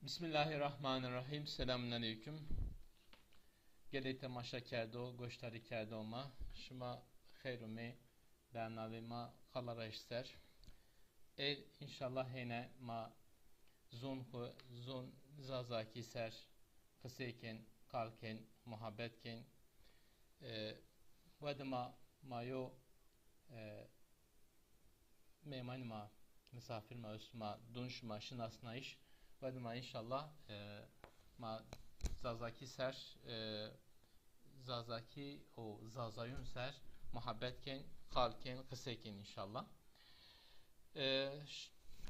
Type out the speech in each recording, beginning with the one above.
Bismillahirrahmanirrahim. Selamünaleyküm. Geley temaşa kerdo, goştari kerdo ma. Şuma xeyrumi bernavi ma kalara ister. İnşallah hene ma zun zazaki ser kıseyken, kalken, muhabbetken vedma mayo meyman ma misafir ma üstma dunşma şınasnayış vedma inşallah ma zazaki ser zazaki o zazayun ser muhabbetken, kalken, kıseyken inşallah.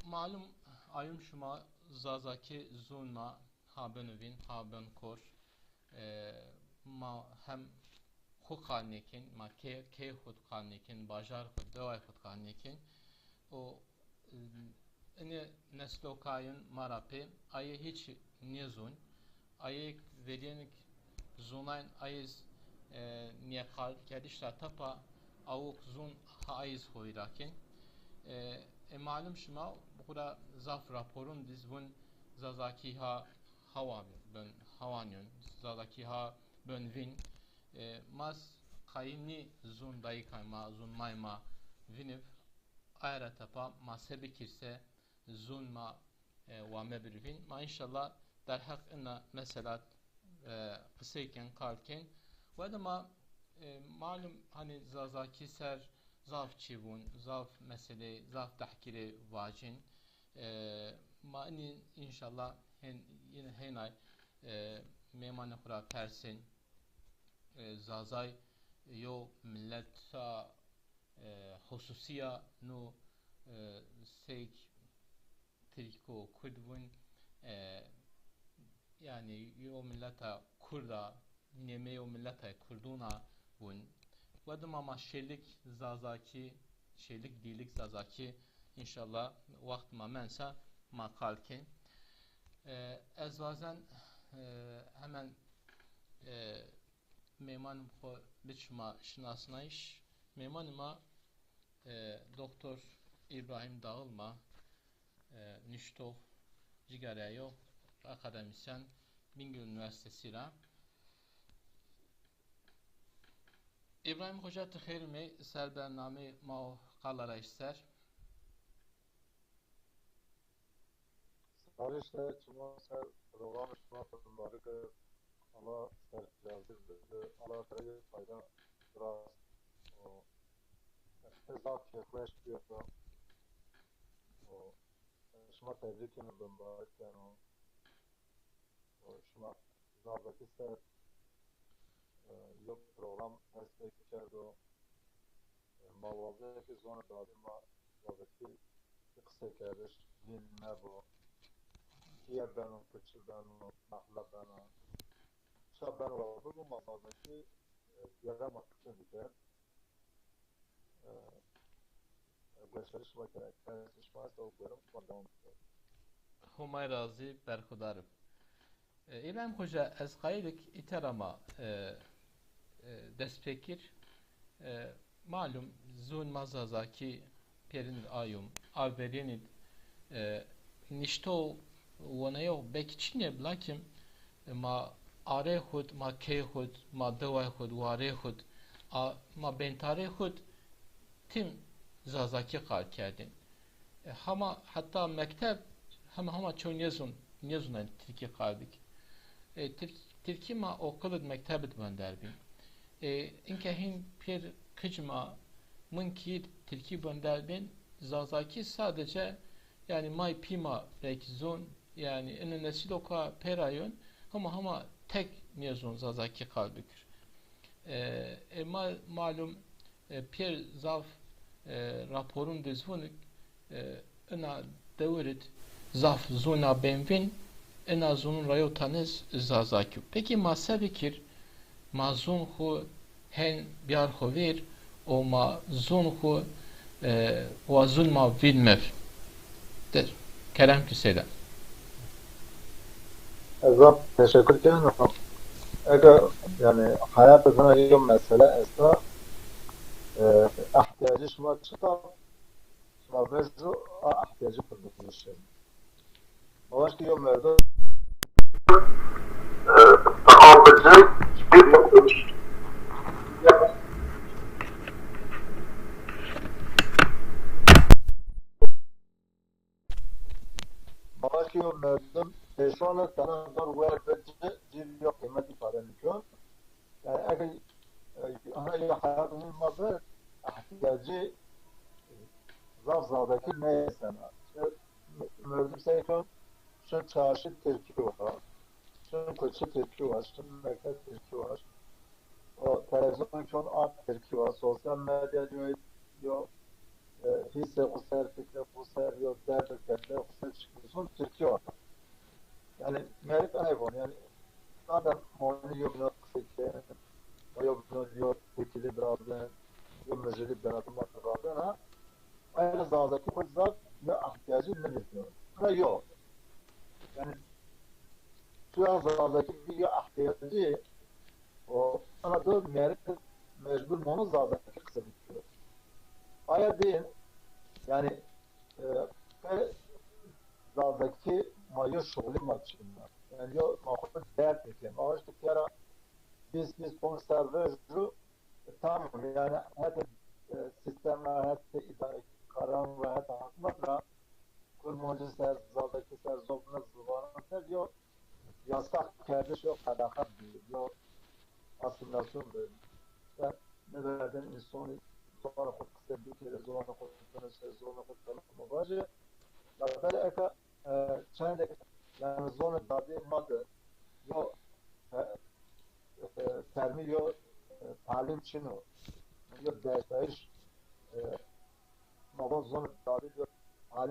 Malum ayım şuma zazaki zunma haben haben kor ma hem huk kalnekin ma ke hud kalnekin bajar hud devay hud kalnekin o ene neslo kayın marape ayı hiç nizun ayı veriyenik zunayn ayız niye kal kedişler tapa avuk zun ayız hoyrakin malum şuma bura zaf raporun dizbun zazaki ha havan ben havanyon zazaki ha ben vin mas kayni zun dayı kayma zun mayma vinif ayra tapa masebi kirse zun ma vame bir vin ma inşallah der hak inna mesela kısayken kalken ve de ma malum hani zazaki ser zaf çivun, zaf mesele, zaf tahkiri vacin. Mani inşallah yine henay memane kura persin zazay yo milleta hususiya no seyk tiriko kudvun yani yo milleta kurda neme yo milleta kurduna bun Vadım ama şelik zazaki şelik dilik zazaki inşallah vaktma mensa makalken ezvazen hemen memanım ko biçma şınasnayış memanıma Doktor İbrahim Dağılma Niştov Cigareyo akademisyen Bingöl Üniversitesi'yle İbrahim Hoca tıxeyr me ser bername ma qalara ister. Sarışta çıma ser program çıma fırınları ki Allah ser cazir dedi. Allah tarayı fayda biraz o hesap çekleş diyorsa o çıma tebrik edin bağırken o çıma zardaki ser yok program destek içerdi o mavazı ki sonra dadim mavazı kısa kardeş dinle bu diğer benim küçük benim mahla benim şab ben oldu bu mavazı ki yaramak için diye gösteriş var gerek çalışmaz da o bölüm kullandım. Humay razı berkudarım. İbrahim Hoca ez qaylik iterama despekir malum zun mazazaki perin ayum averenid nişto wanayo bekçine blakim ma are hud ma ke hud ma daway hud ware hud ma bentare hud tim zazaki qal kerdin hama hatta mektep hama ço nezun Türkiye qalbik Türkiye ma okul mektebet banderbin اینکه هین پیر kıcma mınki Türkiye banderbin zazaki sadece yani may pima rekzon yani en nesil oka perayon ama tek mezun zazaki kalbikir malum pir zaf raporun dizvunik ena devret zaf zona benvin en azunun rayotanız zazaki peki masabikir mazun hu hen biyar hovir o mazun hu vazun ma vilmev der kerem küseyden Ezap teşekkür ederim. Eğer yani hayatımda yom mesela esna ihtiyacı şuma çıta şuma bezu ihtiyacı kırdık bir şey. Olaştı yom verdi Takabıcı bir yapmış. Maaşı verdim. Şu anda sana zor verdiği bir yok kıymet ifade ediyor. Yani eğer ana hayatının mazı ihtiyacı zavzadaki neyse. Mürdüm sayfam şu çarşı Türkü var. Şu koçu Türkü var. Şu merkez Türkü var. O televizyon şu an art Türkü var. Sosyal medya diyor. Hisse kusar, fikre kusar, yok derdi kendine kusar çıkıyorsun. Türkü var. Yani merit iPhone yani zaten onu yok not kısıtlı. O yok not yok ikili birazdan. Yok meceli birazdan birazdan ha. Aynı zamandaki o zat ne ihtiyacı ne istiyor. Ama yok. Yani şu an zamandaki bir ihtiyacı o ana da merit mecbur onu zamandaki kısıtlı. Aya değil yani ve zamandaki mayo şughuli maçında. Yani yok mahkum dert etti. Ama işte kera biz konserve şu tamam yani hatta sistemler hatta idare karan ve hatta hakmatla kurmacı ser zaldaki ser zobna zubana ser yok yasak kardeş yok adakat değil yok asimilasyon değil ve ne derden insanı zora kutsa bir kere zora kutsa zora kutsa mubajı la böyle eka çende yani zona tabi madde yok termi yok talim çino yok dersler موضوع التعريض عن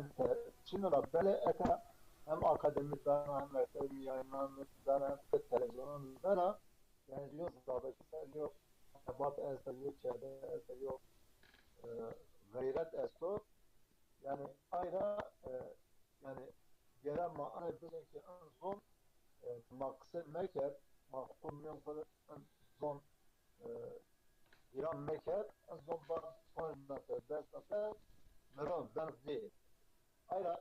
شنو ربنا أكا هم أكاديمي دانا هم أكاديمي يayınlanmış dana hem televizyon dana yani diyor zaten diyor bat eseriyor çevre eseriyor gayret esto yani ayrı yani gelen maana diyor ki en son maksat meker mahkum yapılan son İran meker en son bat sonra ders مرون زي أيضا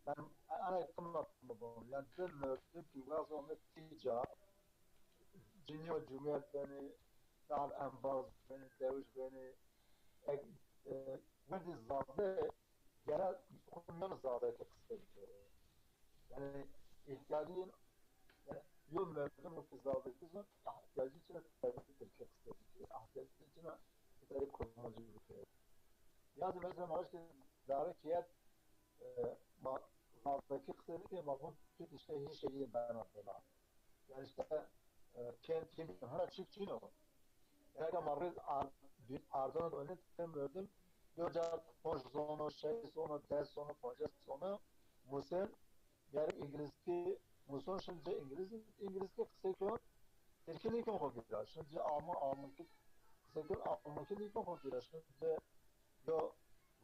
أنا كم نطلبهم يعني دل في وازم التيجا جنيو جميع بني تعال أنباز بني دوش بني وين الزابة جرا كلنا زابة تقصد يعني إحتياجين يعني يوم مردم في زابة كذا إحتياجي كنا تبي تقصد إحتياجي كنا تبي كل موجود يعني مثلا ما أشتي دارك يد ما مالتaki kısırı ki ma bu tip işte hiç şeyi ben attılar. Yani işte kim hara çıkçı o. Yani marız ardından öyle temördim. Yoca hoş sonu şey sonu ders sonu proje sonu musel yani İngilizce muson şimdi İngilizce kısa ki Türkiye'de kim okuyor? Şimdi Alman ki kısa ki Alman ki kim okuyor? Şimdi yo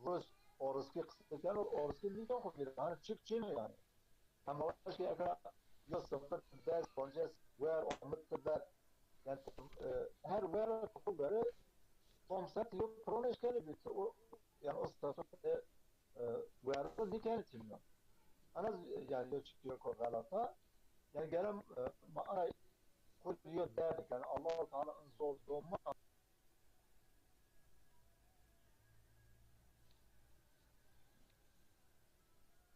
Rus orası kısıtlı orası değil o bir hani Türkçe mi yani ama başka yaka yok sıfır ders konjes where omit der yani her where kupları konsept yok proje kere bir o yani o sırada where diken için ana yani yok çıkıyor korrelata yani gelen maana kuruyor der yani Allah Teala'nın zor doğma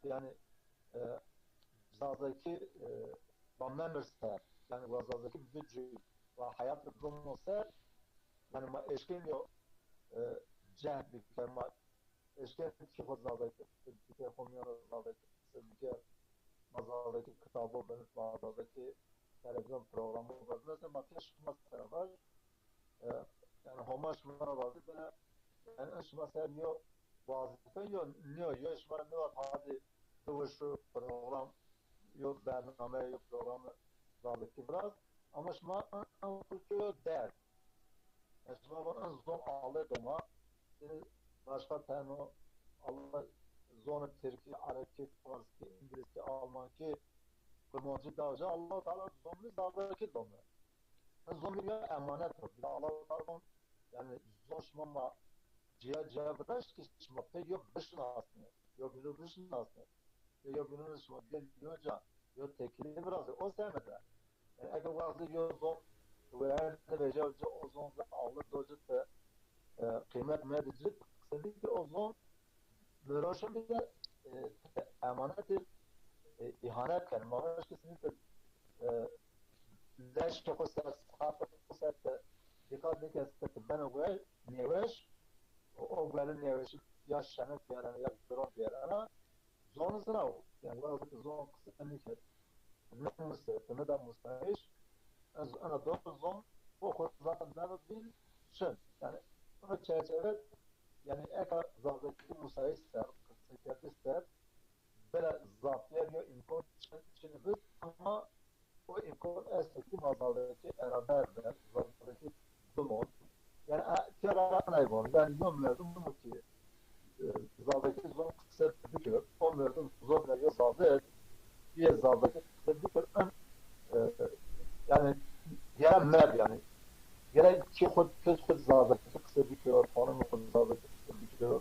yani zazaki bamlanırsa yani zazaki gücü ve hayat durumsa yani ma eşkin yok cehd bir kelime eşkin ki o zazaki bir kere konuyor zazaki bir kere mazaldaki kitabı benim mazaldaki televizyon programı var mesela makyaj mesela var yani homaş vardı böyle yani şu mesela yok vazife yok yok şu var ne var hadi şu program yok برنامه yok programı رابطی براز اما شما کلتور درد شما en zon ağlı doma başka tane Allah zonu Türkiye, Arapça, Farsça, İngilizce, Almanca kurmancı davacı Allah Teala zonu davacı doma zonu bir emanet var Allah Teala yani zon şuma ma ciğer bıdaş ki şuma pe yok başın aslında yok bir başın aslında yok bir şuma gel diyor Yo tekili biraz o sevmedi. Yani eğer bazı yolun ve her de vejalı o zaman alır dojit kıymet medicit kısadı ki o zaman nöroşun bir de emanet ihanet kan mağaş kesinlikle leş çok sert sıhhat sert dikkat ne kestet ben o neveş o böyle neveş ya şanet yani ya drone yani zon sınav yani bazı zon kısa ne müsait ne da müsait ana doğru zon o kod zaten ne bil şun yani o çerçeve yani eka zaten müsait ister kısa ister böyle zaten ya imkan için biz ama o imkan esneki mazaldaki eraber zamanındaki dumon yani kera anay var ben bilmiyorum bunu ki zaldaki zon kısa bir kere onlardan zor ya zaten bir zaldaki kısa bir kere yani gelen mer yani gelen ki خود zaldaki kısa bir kere onun zaldaki kısa bir kere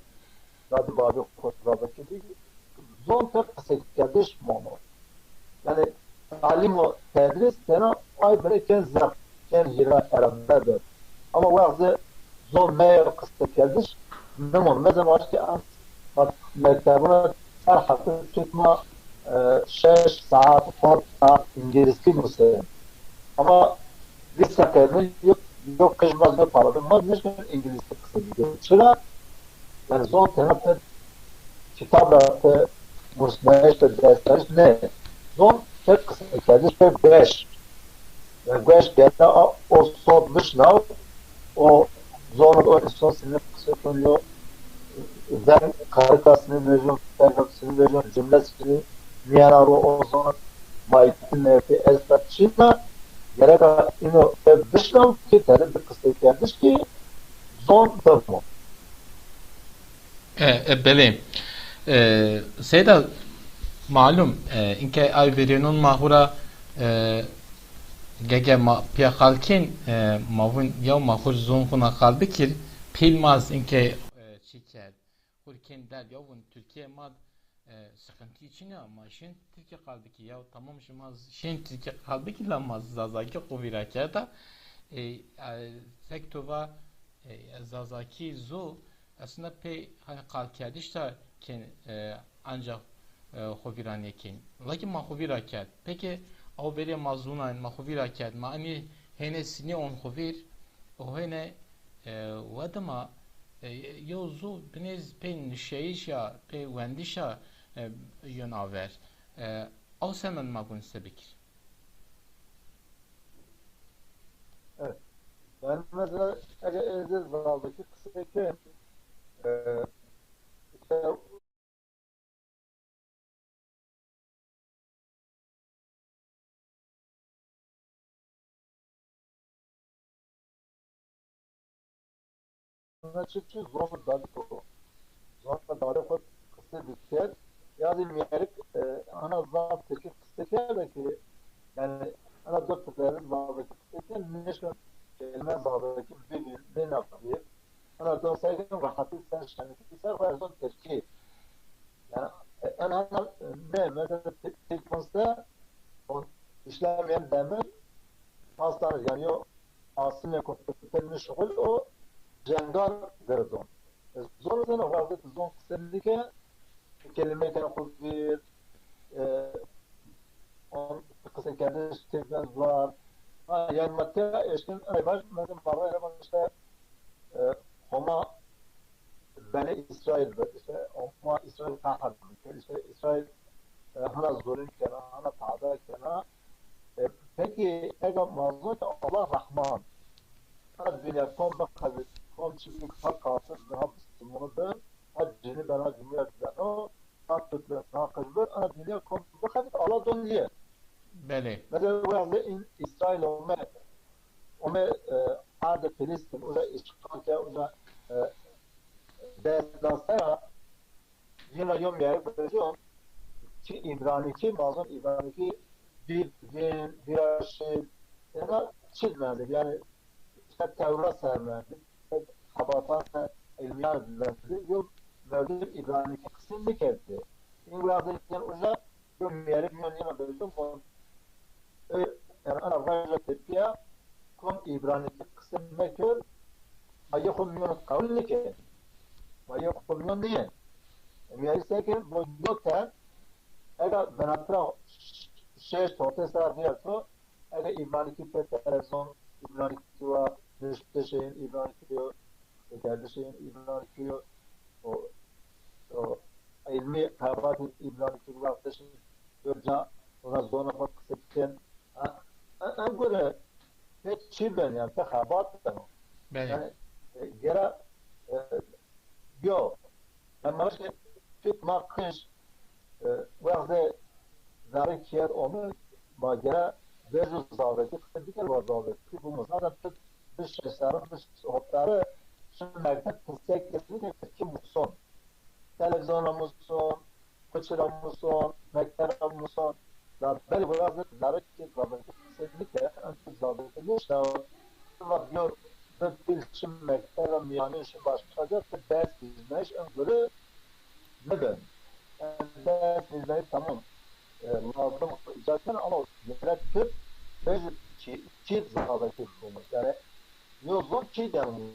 zaten bazı خود zaldaki bir zon tek kısa gelmiş mono yani talim o tedris sana ay böyle kez yere eraber ama bazı zon mer kısa gelmiş ne mesela var ki az mektebine her hafta tutma 6 saat 4 saat İngilizce mesela ama bir seferinde yok kışmaz ne paradım var ne İngilizce kısa gidiyor. Çıra yani zor tarafta kitaplarda işte dersler ne? Zor tek kısa kendisi tek 5. Yani 5 geldi o sormuş ne o zor o son sınıf kısa konuyor. Ben karikasını veriyorum, telgrafısını veriyorum, cümlesini niyanar o zaman maitin nefi esnafçıyla gerek ino dışlav ki tane bir kısa gelmiş ki zon dörtmo. بله سیدا معلوم اینکه ای ویرینون ماهورا گگه ما پیا خالکین ماون یا ماهور زون خونه خالبی کر پیلماز اینکه چی کرد خورکین در یا ون ترکیه ما sıkıntı için ama şimdi Türkiye kaldı ki ya tamam şimdi şimdi Türkiye kaldı ki lamaz zazaki kuvira da sektova zazaki zo aslında pe hani kalkiyadiş da ken ancak خوبیران یکین لکه ما خوبیرا کرد پکه او بری مازونان ما خوبیرا کرد ما امی هنه سینی اون خوبیر و هنه ودما یو زو بنیز پین شیش یا پی وندیش یون آور او سمن ما بون سبکر Evet. Ben mesela Eze Zal'daki kısa işte açıkçası zor da zor da kısa bir şey. Yani miyerek ana zaftaki kısa ki yani ana dört tefelerin Zal'daki kısa neşe kelime Zal'daki bir nafiyet. Ana dört sayının rahatı sen şaneti sen varsın terkip. Yani ana ne mesela tekmansta işlemeyen demir hastane yani o aslında kontrolünü şuhul o cengar gırdon. Zor zaman vardı zor kısımdaki kelime kan kuvvet on kısım kendi istekler var. Ha yani mesela işte aybaş mesela para işte Homa Beni İsrail işte Homa İsrail kahar işte İsrail hana zulüm kena hana taada kena peki eğer mazlum Allah Rahman hadi dünya kom bakabilir kom çiftlik hak kalsın daha bunu da hadi cini bana dünya o hak tutlar hak kızlar hadi dünya kom bakabilir Allah dünya بله mesela bu yanda İsrail ome hadi Filistin orada işgal ki orada dersler yine yom yer böyle ki İbrani bazen İbrani bir din, bir şey ya çizmedi. Yani işte Tevrat sevmedi. Habatan ilmiyat verdi. Yok verdi İbrani kısmını kerdi. İbrani yani orada میاری میانی بهشون کن yani ana vajra Türkiye kon İbrani kısım mekör ayı kulmiyon kavli ki ayı kulmiyon diye میاری که با دو تن اگر به نظر شش توته سر بیاد تو اگر ایرانی که به تلویزیون ایرانی که و نشتشین ایرانی که کردشین ایرانی که و علمی خبرات ایرانی که وقتشین جا اونا زونا با کسیتن انگوره هیچ چی بین yani te خبرات دنو بله yani gera yo ben başka fit makış وقتی زاره کیار onu magera bezos zaveti diğer var zaveti bu mesela dış eserler dış hotları şimdi merkez tek ki muson televizyonumuz son kaçıramızson mektebimiz son da böyle biraz zare ki zaveti kesinlikle antik zaveti ne işte var diyor bir şimdi mektebim yani şimdi başka bir ders bizneş öngörü neden ders bizneş tamam lazım zaten ama gerektir ve çift zahadaki bulunmuş. Yani yolun çift yanılmış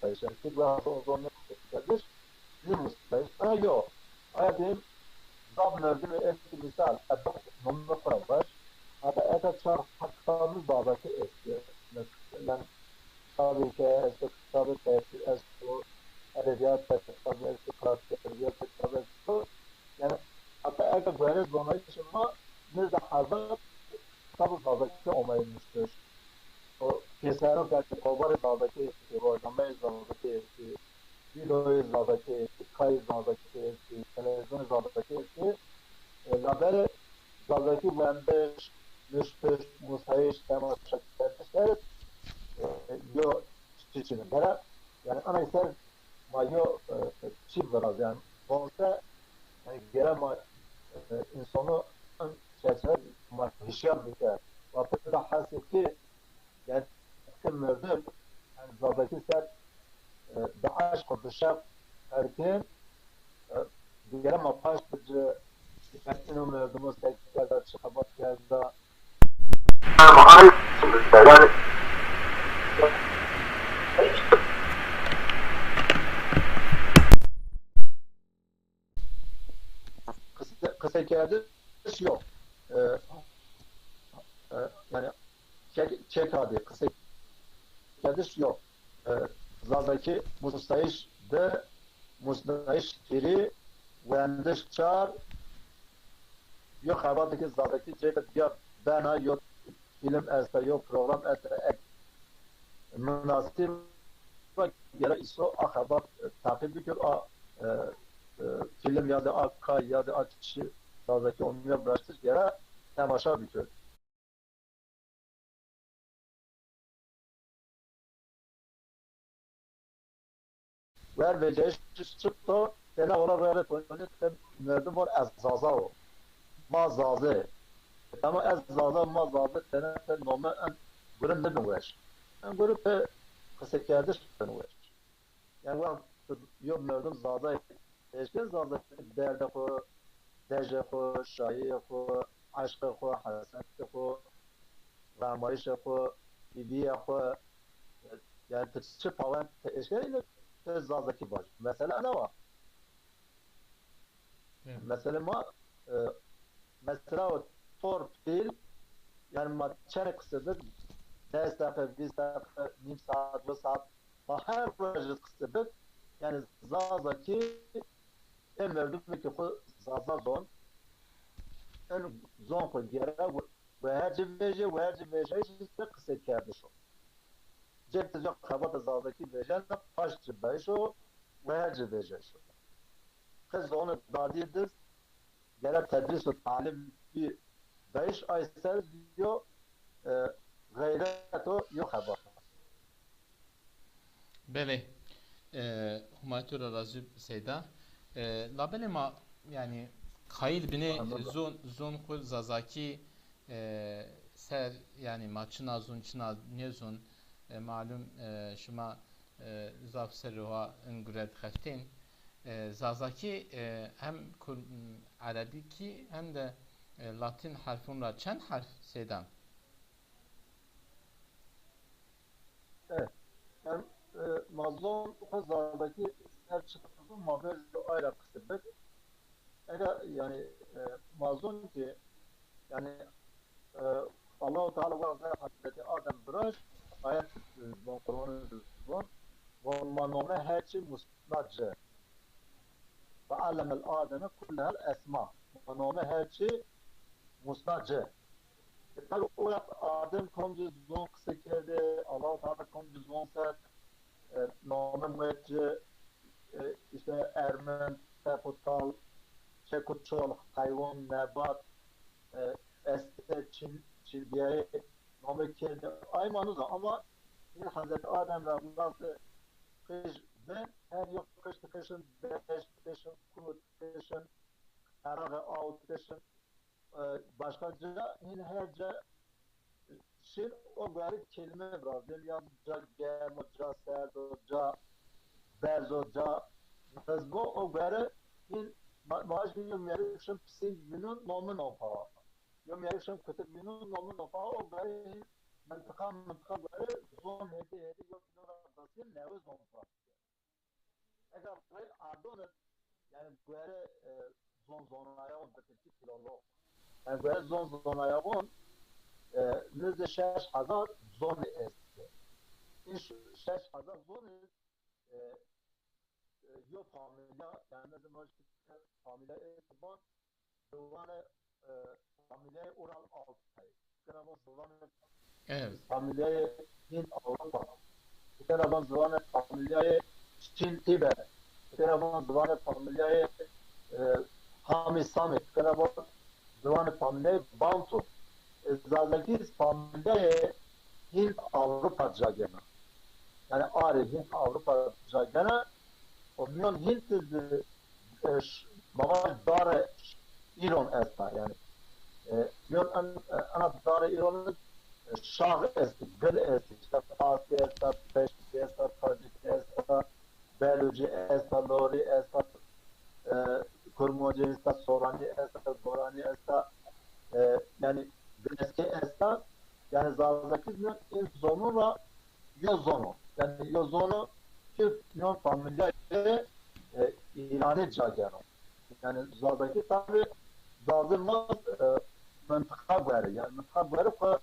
sayısı. Yani çift zahada o zaman ne kadar yılmış sayısı. Ha yok. Ayadayım zamlardı ve eski misal hatta numara kuran var. Hatta ete çar haklarımız bağdaki eski. Mesela tabii ki eski tabii ki eski edebiyat kitabı eski pratik edebiyat kitabı yani hatta eğer güveniz olmayı ama ne zaman tabi dağdaki olmaymıştır. O keserin belki kovarı dağdaki eski, ortamayız dağdaki eski, videoyu dağdaki eski, kayız dağdaki eski, televizyon dağdaki eski, labere dağdaki vendeş, müştür, musayiş, temaşak, tertişler, yo çiçeğine göre, yani ana eser mayo çift biraz yani, olsa yani gene insanı çerçeve mahişyar bir şey. Vakti da hasiki yani kımırdır. Yani zadaki ser daha aşk dışa erken gene mapaş bıcı dikkatini umurdumuz tekrar çıkabat geldi. Yani kısa hikayede yok. Yani çek hadi kısa hikayede yok. Zadaki mustayiş de mustayiş kiri vendiş çar yok haberdeki zadaki ceket ya bana yok film esta yok program esta münasip yara iso haber takip ediyor film ya da akka ya da açışı zadaki onu bıraktır yara temaşa bitiyor. Ver vereceğiz çıktı sana ona böyle koyuyoruz nerede var azaza o mazaze ama azaza mazaze sana normal görün ne var ben görüp kısa kardeş ben var yani var yok nerede zaza eşken zaza derde ko deje ko şahi ko aşk ko haset ko ramayış ko bibiye ko yani tırsı falan eşken zazaki var mesela ne var mesela ma mesela o torpil yani ma çeyrek kısıdır 10 dakika 20 dakika nим saat ve saat her proje kısıdır yani zazaki emrdim ki bu zaza zon en zon ko gere ve her veje işte kısa kardeş o cepte kabata zazaki veje paşçı beşo ve her veje şu kız onu dadidir gelen tedris ve talim bir 5 ay ser diyor gayret o yok haber. بله همایتور رازی سیدا لابل ما yani kayıt bine zon kul zazaki ser yani maçına zon çına ne zon malum şuma zaf serva ingret khaftin zazaki hem Arabi ki hem de Latin harfin ra çend harf sedem? Evet. Yani mazlum pazardaki her çıktığı mabez ayrı kısmet. Eğer yani mazlum ki yani e, Allah-u Teala ve Hazreti Adem bırak ayet bu Kur'an'ın bu manome her şey musnadce ve allemel Adem'e kullehel esma manome her şey musnadce. Tabi o Adem komcu zon kısa kerde Allah-u Teala komcu zon set nome müetçe işte ermen, tepotal, çekuçol, hayvan, nebat, este, çilgiye, nome kerde aymanız ama yine Hazreti Adem ve Allah'ı kış ve her yok kışın, beş kışın, kuru kışın, ara ve ağut kışın, başkaca yine herce şir o garip kelime var. Yani ca gem, ca serd, ca berzo, ca mezbo o garip in maaş yum yarışım psin günün nomun opa. Yum yarışım kötü günün nomun opa o garip mantıka garip zon hedi yok nurasın ne o zon opa. Eğer böyle adonu yani böyle zonaya on tepki kilolu. Yani böyle zonaya on نزد 6000 زون است. این 6000 زون یا فامیلا yani مثل ما فامیلا ارتباط دوان فامیلای اورال آلتای کنم زبان Evet. فامیلای هند آوروپا کنم زبان فامیلای چین تیبت کنم زبان فامیلای هامی سامیت کنم زبان فامیلای بانتو Zazaki familya Hint Avrupa cagena. Yani Ari Hint Avrupa cagena o milyon Hint baba dare İran esta yani. Milyon ana dare İran'ın şah esti, gıl esti. İşte Fasya esta, Peşki esta, Tacik esta, Beluci esta, Lori esta, Kurmoci esta, Sorani esta, Gorani esta. Yani eski esnaf yani Zazakizmin ilk zonu ve Yozonu. Yani Yozonu Türk Yon familya İran'ı cagero. Yani Zazaki tabi Zazılmaz mıntıka bari. Yani mıntıka bari ko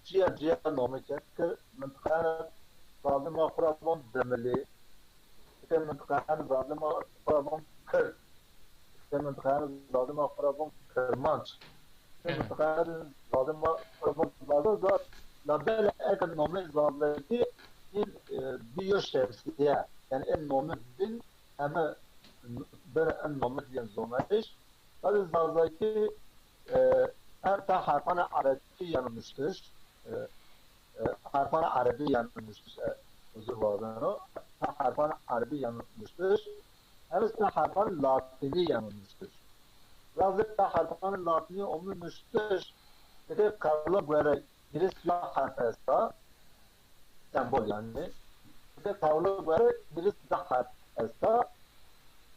ciğer nomu ki mıntıkanın Zazılma kurabon demeli. İşte mıntıkanın Zazılma kurabon kır. İşte mıntıkanın Zazılma kurabon kırmanç. متقاعد لازم ما لازم لا بل economy zaldaki biyoşemsiye yani ekonomi bin ama bir ekonomi diye zonayış tabi zaldaki ta harfana arabi yanılmıştır harfana arabi yanılmıştır özür dilerim ta harfana arabi yanılmıştır hem ta harfana latini yanılmıştır Razı da harfanın latini olmuştur. Bir de karla göre birisi la harfesa sembol yani. Bir de karla göre birisi da harfesa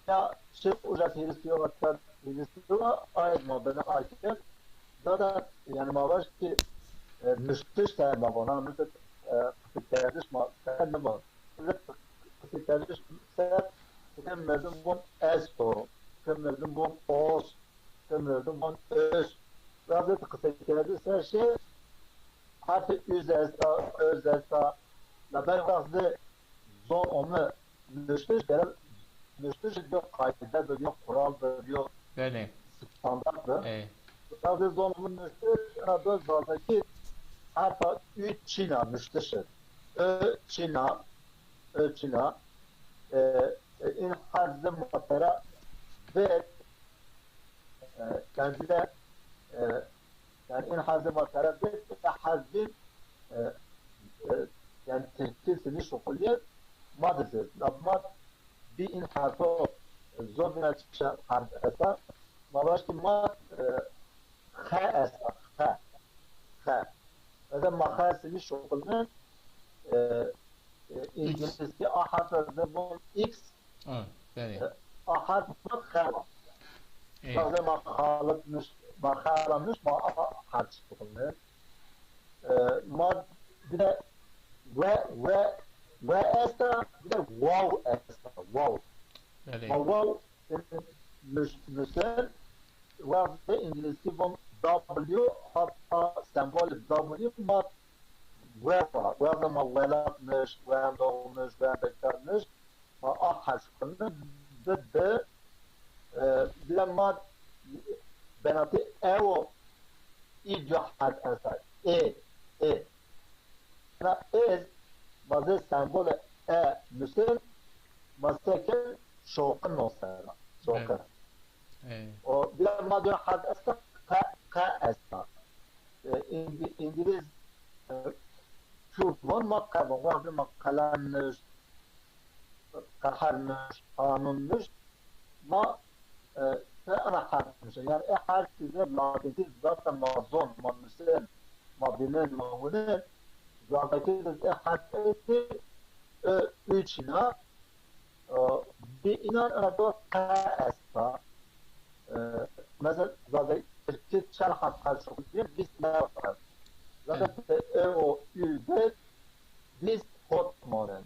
ya şey ucaz birisi yok hatta birisi yok ayet mabına ayet da yani mavaş ki müştüş sayma bana mesela kıtayış ma sayma bana. Kıtayış sayma kıtayış bu esto kıtayış bu os Ömrüm on öz. Razı kısa geldi her şey artık üzersa özersa la ben razı zor onu müşteri yok kaydeder yok kuraldır yok Böyle. standarttır. Evet. Razı zor onu müşteri razı zazdaki hatta 3 Çin'a müşteri. Çin'a Çin'a in hazzı matera ve kendiler yani en hazır tarafı hazır yani tehkisini şokuliyet maddedir. Ama bir in harfı zor bir açıkça harfı mavaşki mad ha esa ha ve mahasini şokuliyet İngilizce a harfı bu x Evet. a harfı ha Lazım halıkmış ما خرمش ما حرش بکنه ما بده و استا بده واو استا واو بله ما واو مثل واو به انگلیسی بون W hatta sembol W ما و ما ولاد مش و دومش و بکرمش ما حرش کنه بده لما بناتي او ایجاد استا ای انا از bazı sembol مثل مسكن شوق نوصل شوق وبلا ما دون حد استا ك استا انجليز شوف ما قبل واحد ما قلمش قهرمش قانونمش ما انا حرفش يعني ايه حرف زي لكن ذات موضوع ما مثل ما بين ما هنا ذات كده حرف üçüne bir inan arada kasta mesela zaten Türkçe şarhat karşılığı biz ne yaparız? Zaten o yüzde biz hotmanın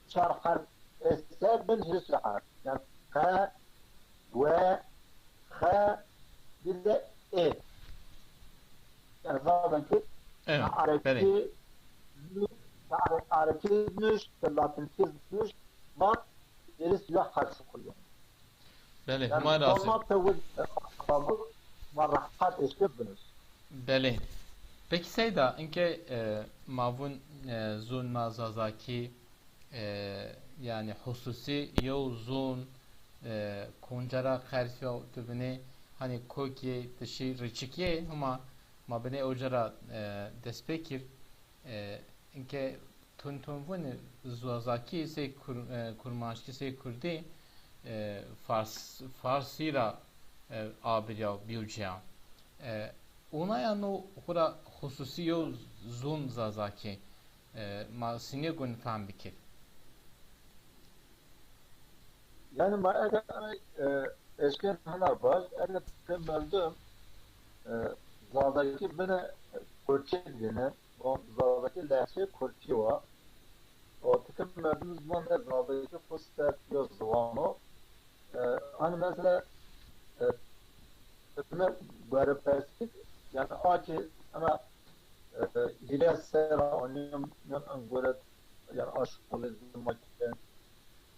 şarhat eser ben hüsrat yani ka ve ha bir de yani zaten ki Arabi Arapizmiş, Latinizmiş, ma gerisi ya karşı koyuyor. بله Yani ما راضي normal tevhid asabı ve rahat eşkebiniz. بله peki Seyda inke mavun zun zazaki yani hususi yo zun koncara kharfiyo tübüne hani koki dışı rıçıkiye ama ma bine ojara despekir اینکه تون زوازاکی سی کرماشکی سی کردی فارسی را آبریا بیوجیا اونا یا نو خورا خصوصی و زون زازاکی ما سینه گون فهم بکر Yani ma eğer eşken hala var, eğer temelde zadaki bana Kurtçe dine, o zadaki lehçe Kurtçe var. O temelde zaman zadaki fırsat yok zamanı. Hani mesela ne böyle perspektif yani aki ama hile sera onun göre yani aşk olsun maçta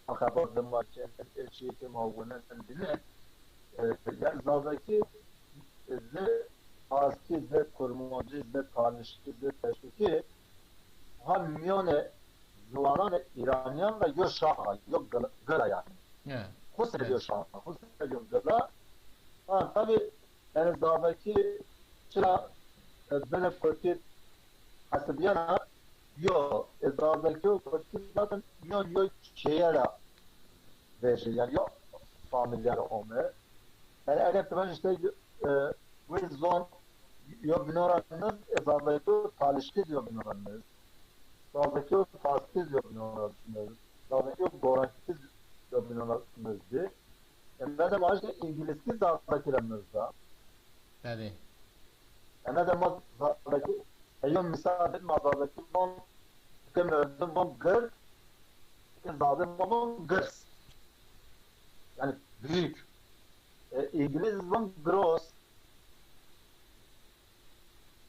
akabar maçta şey ki mavuna dine yani zadaki de aski de kurmacı de tanıştı de teşviki hem miyone zuvanan İranyan da yok şaha yok gala yani. Husre diyor şaha. Husre diyor gala. Ha tabi yani zadaki çıra böyle kötü hasbiyana yok. Zadaki o kötü zaten yok şehre verir yani yok familyer olmuyor. Yani eğer ben işte bu zon yok binoranız zadaki o talişki diyor binoranız. Zadaki o tasdiz diyor binoranız. Zadaki o garantiz diyor binoranız. Yani ben de başka İngilizce dağıtakilerimizde. بله Yani de zadaki Eyyum misal edin zadaki bon kemördüm bon gır zadaki bon gırs. Yani büyük. İngiliz bon gross.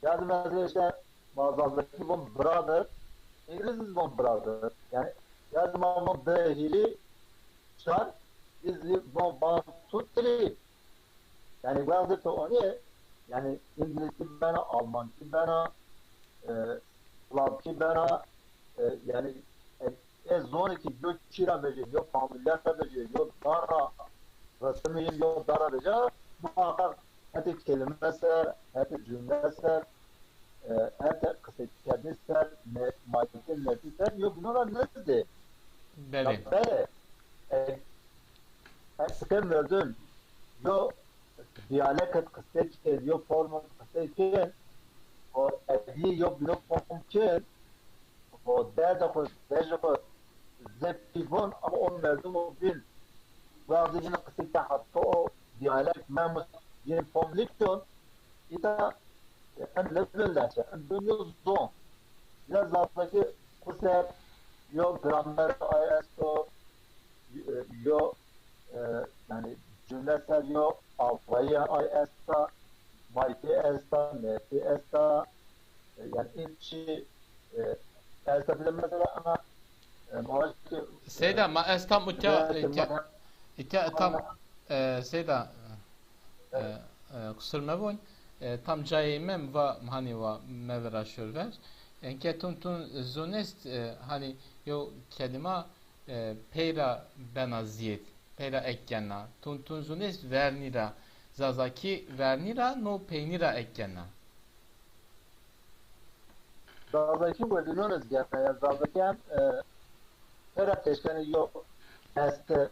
Yani mesela işte bazılardaki bon brother İngiliz bon brother. Yani yazma bon dahili şar izli bon tutri. Yani bazı da o ne? Yani İngilizce bana, Almanca bana, Slavki bana, yani zor ki yok kira verecek, yok familyer verecek, yok dara rasmiyim, yok dara verecek. Muhakkak hadi kelime ser, hadi cümle ser, hadi kısa kelime ser, malikin nefsi ser, yok bunlar nedir? بله Böyle, sıkım gördüm, yok diyalekt kısa ki, yok forma kısa ki, o evli yok blok mümkün, o derdi ko, derdi ko, zeptivon ama on verdim o bil, bazı yine kısa ki hatta o diyalekt memus یه پوملیکتون ایتا ان لبلنچه ان دنیو زون یا زادaki kusep yo gramer ISO yo yani cümlesel yo avvaya IS'ta MyPS'ta NPS'ta yani inçi Elsa bile mesela ama maaşı سيدا ما استام اتيا تام سيدا kusur mebun tam cayê me va hani va me vera şörver enke tun zonest hani yo kelima peyra benaziyet peyra ekkenna tun zonest vernira zazaki vernira no peynira ekkenna Dağdaki bölümünüz yani dağdaki hem her ateşkeni yok este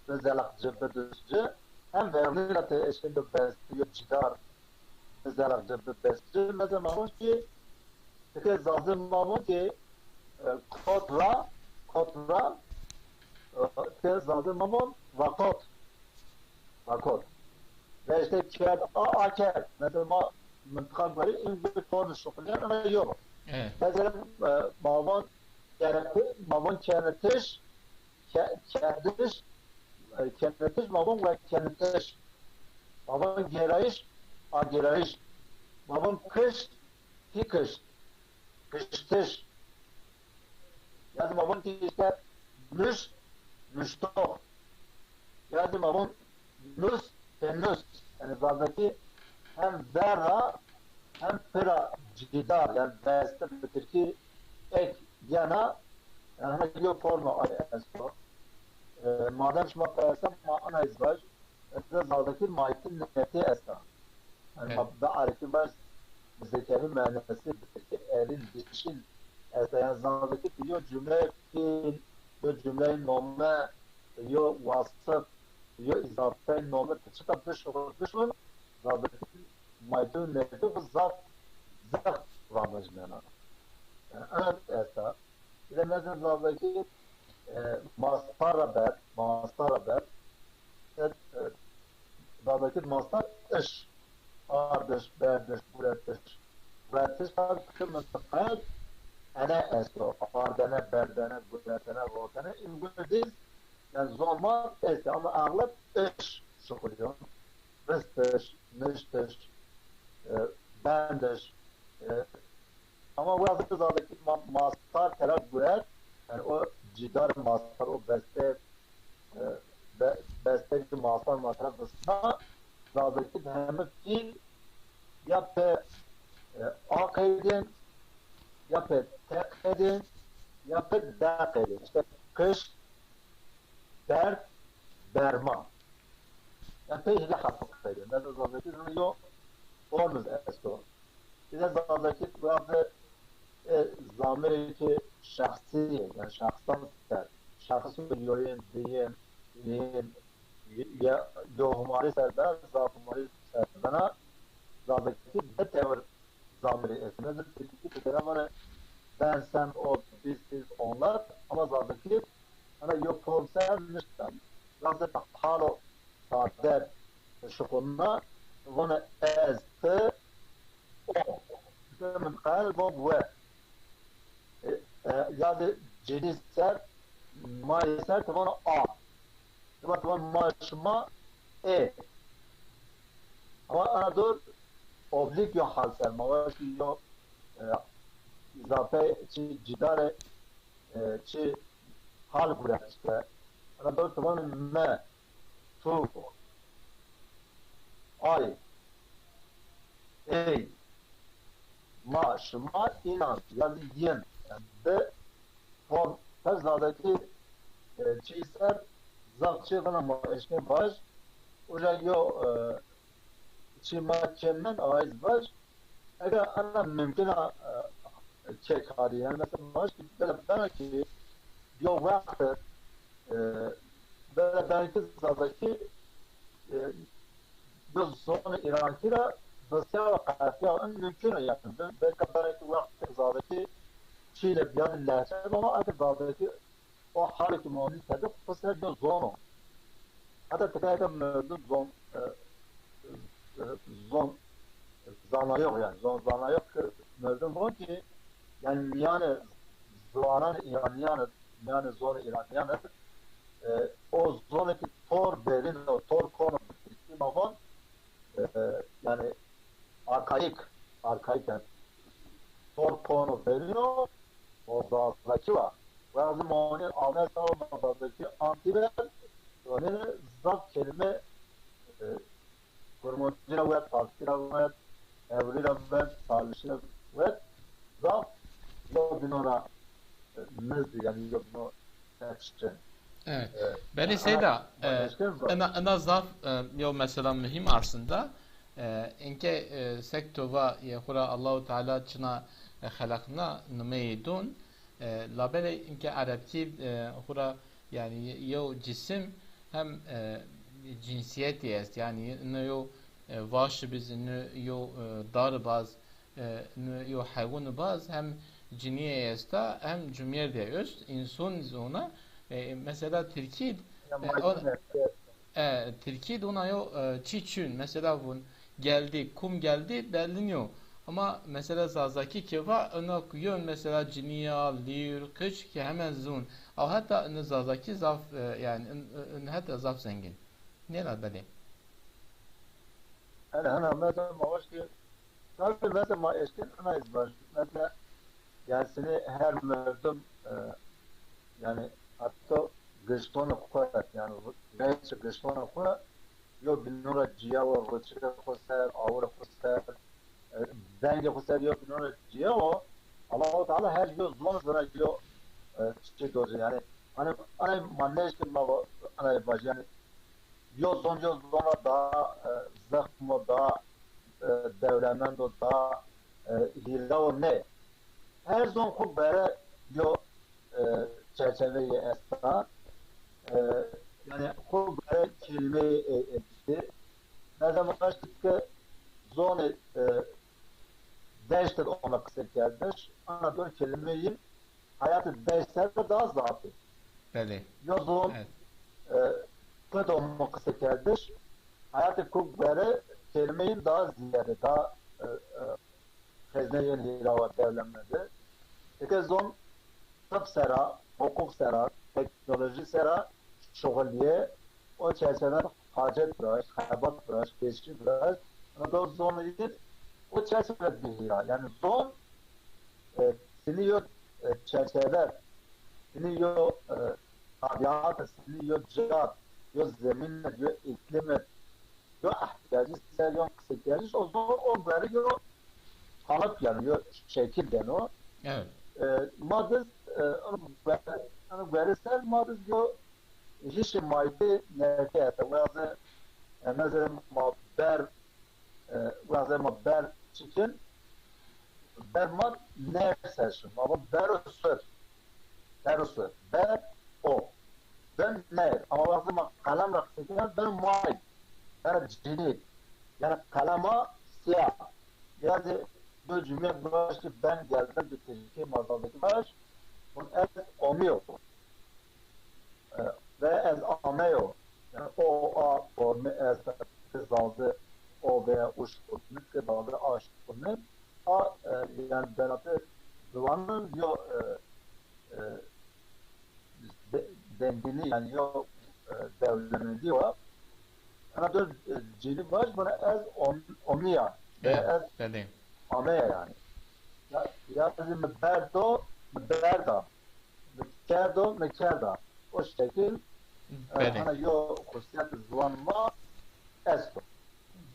zelak cebedüzcü hem verdiğin ateşkeni de besliyor cidar zelak cebedüzcü mesela mamon ki peki zazım mamon ki kodra peki zazım mamon vakot ve işte kâd aker mesela منطقة بري إن بتكون الشغلان أنا يوم مثلا مامون كانتش مامون وكانتش مامون جرايش مامون kıştış yani mامون işte müştok yani mامون nüs yani zaten hem zerra hem pıra cidar yani beste Türkiye ek yana yani hangi forma ayasın madem şuma payasam ma ana izvaj zaldaki maitin neti esna yani mabda arifin var zekeri manası elin dişil esna yani zaldaki diyor cümle fiil yo cümleyi nomme yo vasıf yo izafe nomme çıkıp düşman zaldaki maydun nefsi zat ramajmena. Evet esta. İle mesela zaldaki mastar haber. Zaldaki mastar iş. Ardiş, berdiş, buretiş. Buretiş tabi mıntıkayet ana esto. Ardene, berdene, buretene, vortene. İngiliz yani zorma esti ama ağlıp iş şokuluyor. Rıstış, nıştış, bendiş. Ama bu yazık zaldaki mastar taraf güler. Yani o cidar mastar, o besteci mastar dışında zaldaki hem fiil ya pe ak edin, ya pe tek edin, ya pe dak edin. İşte kış, dert, derman. Yani pe ile hafif edin. Mesela zaldaki yok. Olmaz esto. İşte zaldaki bazı zamiri ki şahsi yani şahstan ister. Şahsı yoyun, diyin, ya humari serber, zat humari serbena zaldaki de tevr zamiri esine de tepki tutar ben, sen, o, biz, siz, onlar ama zaldaki hani yok form sen, nişten. Zaldaki halo saadet şukunna bunu ezdi o. من قال بوب و یاد جدید سر ما سر تمام تمام ما شما ama ana dur oblik yo hal ser mavaş yo izafe çi cidare çi hal kurar işte ana dur tamam me tu ay ma şıma inan yani diyen yani de form tezadaki çizer zakçı bana ma eşne baş oja yo çima çemmen aiz baş eğer ana mümkün çek hadi yani mesela baş belki yo vakti belki zadaki biz sonra İran'kira بسیار قطعی آن ممکنه یعنی به کبرای که وقت زادکی چیل بیاد لحظه اما اگر زادکی o حالی که مانی کرده پس جو زونو حتی تکایه که مردم زون zon zana yok yani. Zon zana yok ki mevdum o ki yani zanan İranyanı yani zon İranyanı o zonaki tor derin o tor konu bir zaman e, yani arkaik yani tor konu veriyor o zazdaki var. Bazı muayene Ahmet Sağlam'daki antiber onun zat kelime kurmacına ve tasdira ve evlira ve salişine ve zat yok binora mezdi yani yok binora tekstçe. Evet. Beni Seyda, ana zaf yo mesela mühim aslında. İnke sektova yehura Allahu Teala çına halakna numeydun. Labele inke Arapçı hura yani yo cisim hem cinsiyet jest yani ne yo vaş biz ne yo dar baz ne yo hayvan baz hem ciniye jest hem cümyer de üst insan zona mesela Türkiye Türkiye ona yo çiçün mesela bun geldi kum geldi beliniyor ama mesela zazaki keva ona kuyon mesela ciniya lir kış ki hemen zun ama hatta ne zazaki zaf yani hatta zaf zengin ne la bale أنا مثلا ما هوش ki tabii mesela ma eşkin ana izbar. Mesela yani seni her mevdum yani hatta gıştona koyar yani gayet gıştona koyar yok binura ciya ve gıçı koyar avra koyar zenge koyar yok binura ciya o Allah-u Teala her yıl zon zara yok çiçek dozu yani hani manneş ki ma ana baş yani yok zona daha zahmo daha devlemden de daha hile o ne her zon ku bere yo çerçeveyi esna yani ku bere kelimeyi etti ne zaman açtık ki zon değiştir ona kısa gelmiş ana dön kelimeyi hayatı değiştirde daha zaten bale yo zon kötü olma kısa gelmiş hayatı ku bere kelimeyi daha ziyade daha Hazneyen hilava devlemlerde. İşte zon tıp sera, hukuk sera, teknoloji sera, şoğulye, o çerçeveler hacet bıraş, habat bıraş, geçici bıraş. Ama da zonu yiyip o çerçeveler bir hira. Yani zon seni yok çerçeveler, seni yok tabiat, seni yok cihat, yok zemin, yok iklim, yok ihtiyacı, sen yok kısa ihtiyacı, o zon o böyle yok kalıp yanıyor, şekil deniyor. evet Madız, onu verirsen madız diyor, hiç madde nefiyete, mesela ber çıkın, bermad nefsesin, ama ber o. Ben ne? Ama bazı kalem raksekiler, ben may, ben cini, yani kalema siyah. Yani bu cümle başlı ben geldim bir Türkiye mazaldaki baş bunu ez omuyor ve ez ameo yani o a formu ez kızaldı o veya uç formu kızaldı aş formu a yani benatı duvanın yo dengini yani yo devlemini diyor ama da cili baş bana ez omuyor ve ez bale amea yani. Yani berda, mekerda. O şekil bale yo kusiyat zvanma esto.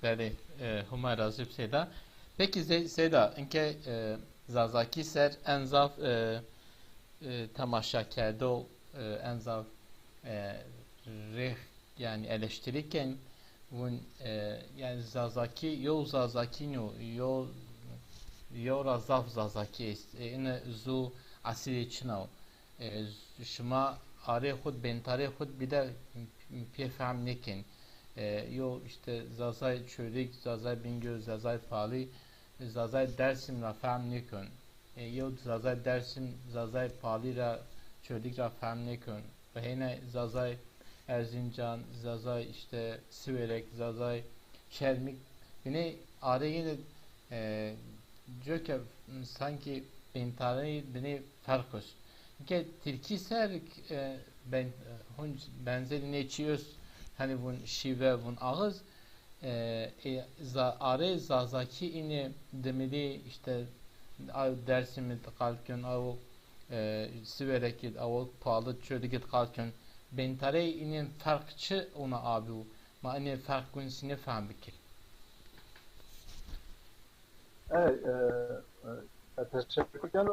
bale huma razı Seyda peki Seyda inke zazaki ser en zaf temaşa kerdo en zaf rih yani eleştirirken bun yani zazaki yo zazaki no yo razaf zazaki ist in zu asili çinav şuma are xud bentare xud bir de pefam nekin yo işte zazay çörük zazay bingöl zazay fali zazay dersim ra fam nekun yo zazay dersim zazay fali ra çörük ra fam nekun ve yine zazay Erzincan, Zazay işte Siverek, Zazay, Çermik bine arayı Joke sanki bentare bine farkos. Ke Türkiye ser ben benzeri ne çiyoruz hani bun şive bun ağız are zazaki ini demeli işte dersimi kalkın av siverek av pahalı çöde git kalkın bentare inin farkçı ona abi ma ine fark konusu ne faham bikir. Evet, teşekkür ederim.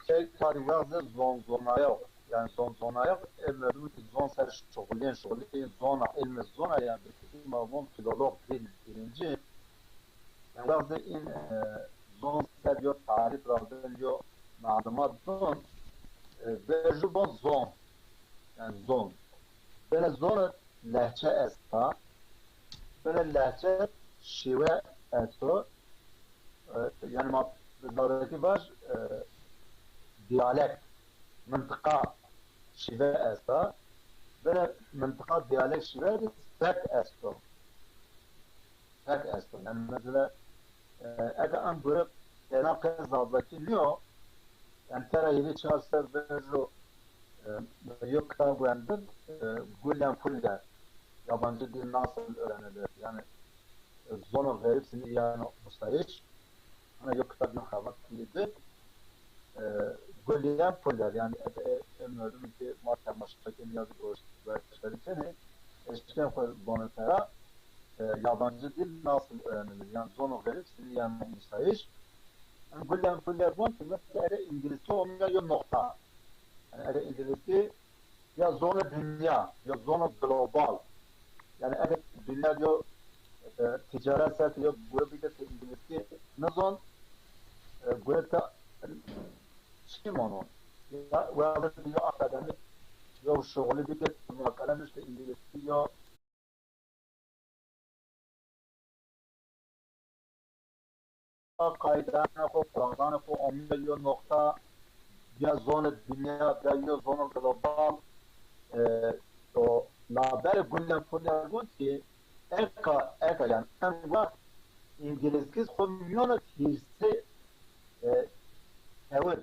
Şey tarihte zonaya yok. Yani zonaya yok. Evlerim ki zon ser şoğulin zona ilmi zona yani bir mavum filolog birinci. Yani bazı in zon ser diyor tarih razı diyor nadıma zon ve jubon zon yani zon. Böyle zon lehçe esna böyle lehçe şive esna yani mabdaki var diyalekt منطقة شبه أستا بلا منطقة ديالكت شبه فك أستو فك أستو يعني مثلا أجا أن برب أنا كذابتي اليوم يعني ترى يلي تشارسر بجو yok kitap uyandım Güllen Fulger yabancı dil nasıl öğrenilir yani zonu verip seni yani mustahiç ama yok kitap yok havat bildi Güllen Fulger yani ömrüm ki matematik yazı gösterişleri eşken bonuslara yabancı dil nasıl öğrenilir yani zonu verip seni yani mustahiç Güllen Fulger bu mesela İngilizce olmuyor yok nokta yani eğer İngilizce ya zona dünya ya zona global yani eğer dünya diyor ticaret serti yok bu bir de İngilizce ne zon bu da şey mi onu ya ve da diyor akademik yok şoğlu bir de makalen işte İngilizce yok kaydana ko plana ko 10 milyon nokta ya zona dünya ya zona global तो लाबर गुल्लम फुल्लम की एक yani en var İngiliz community ise evet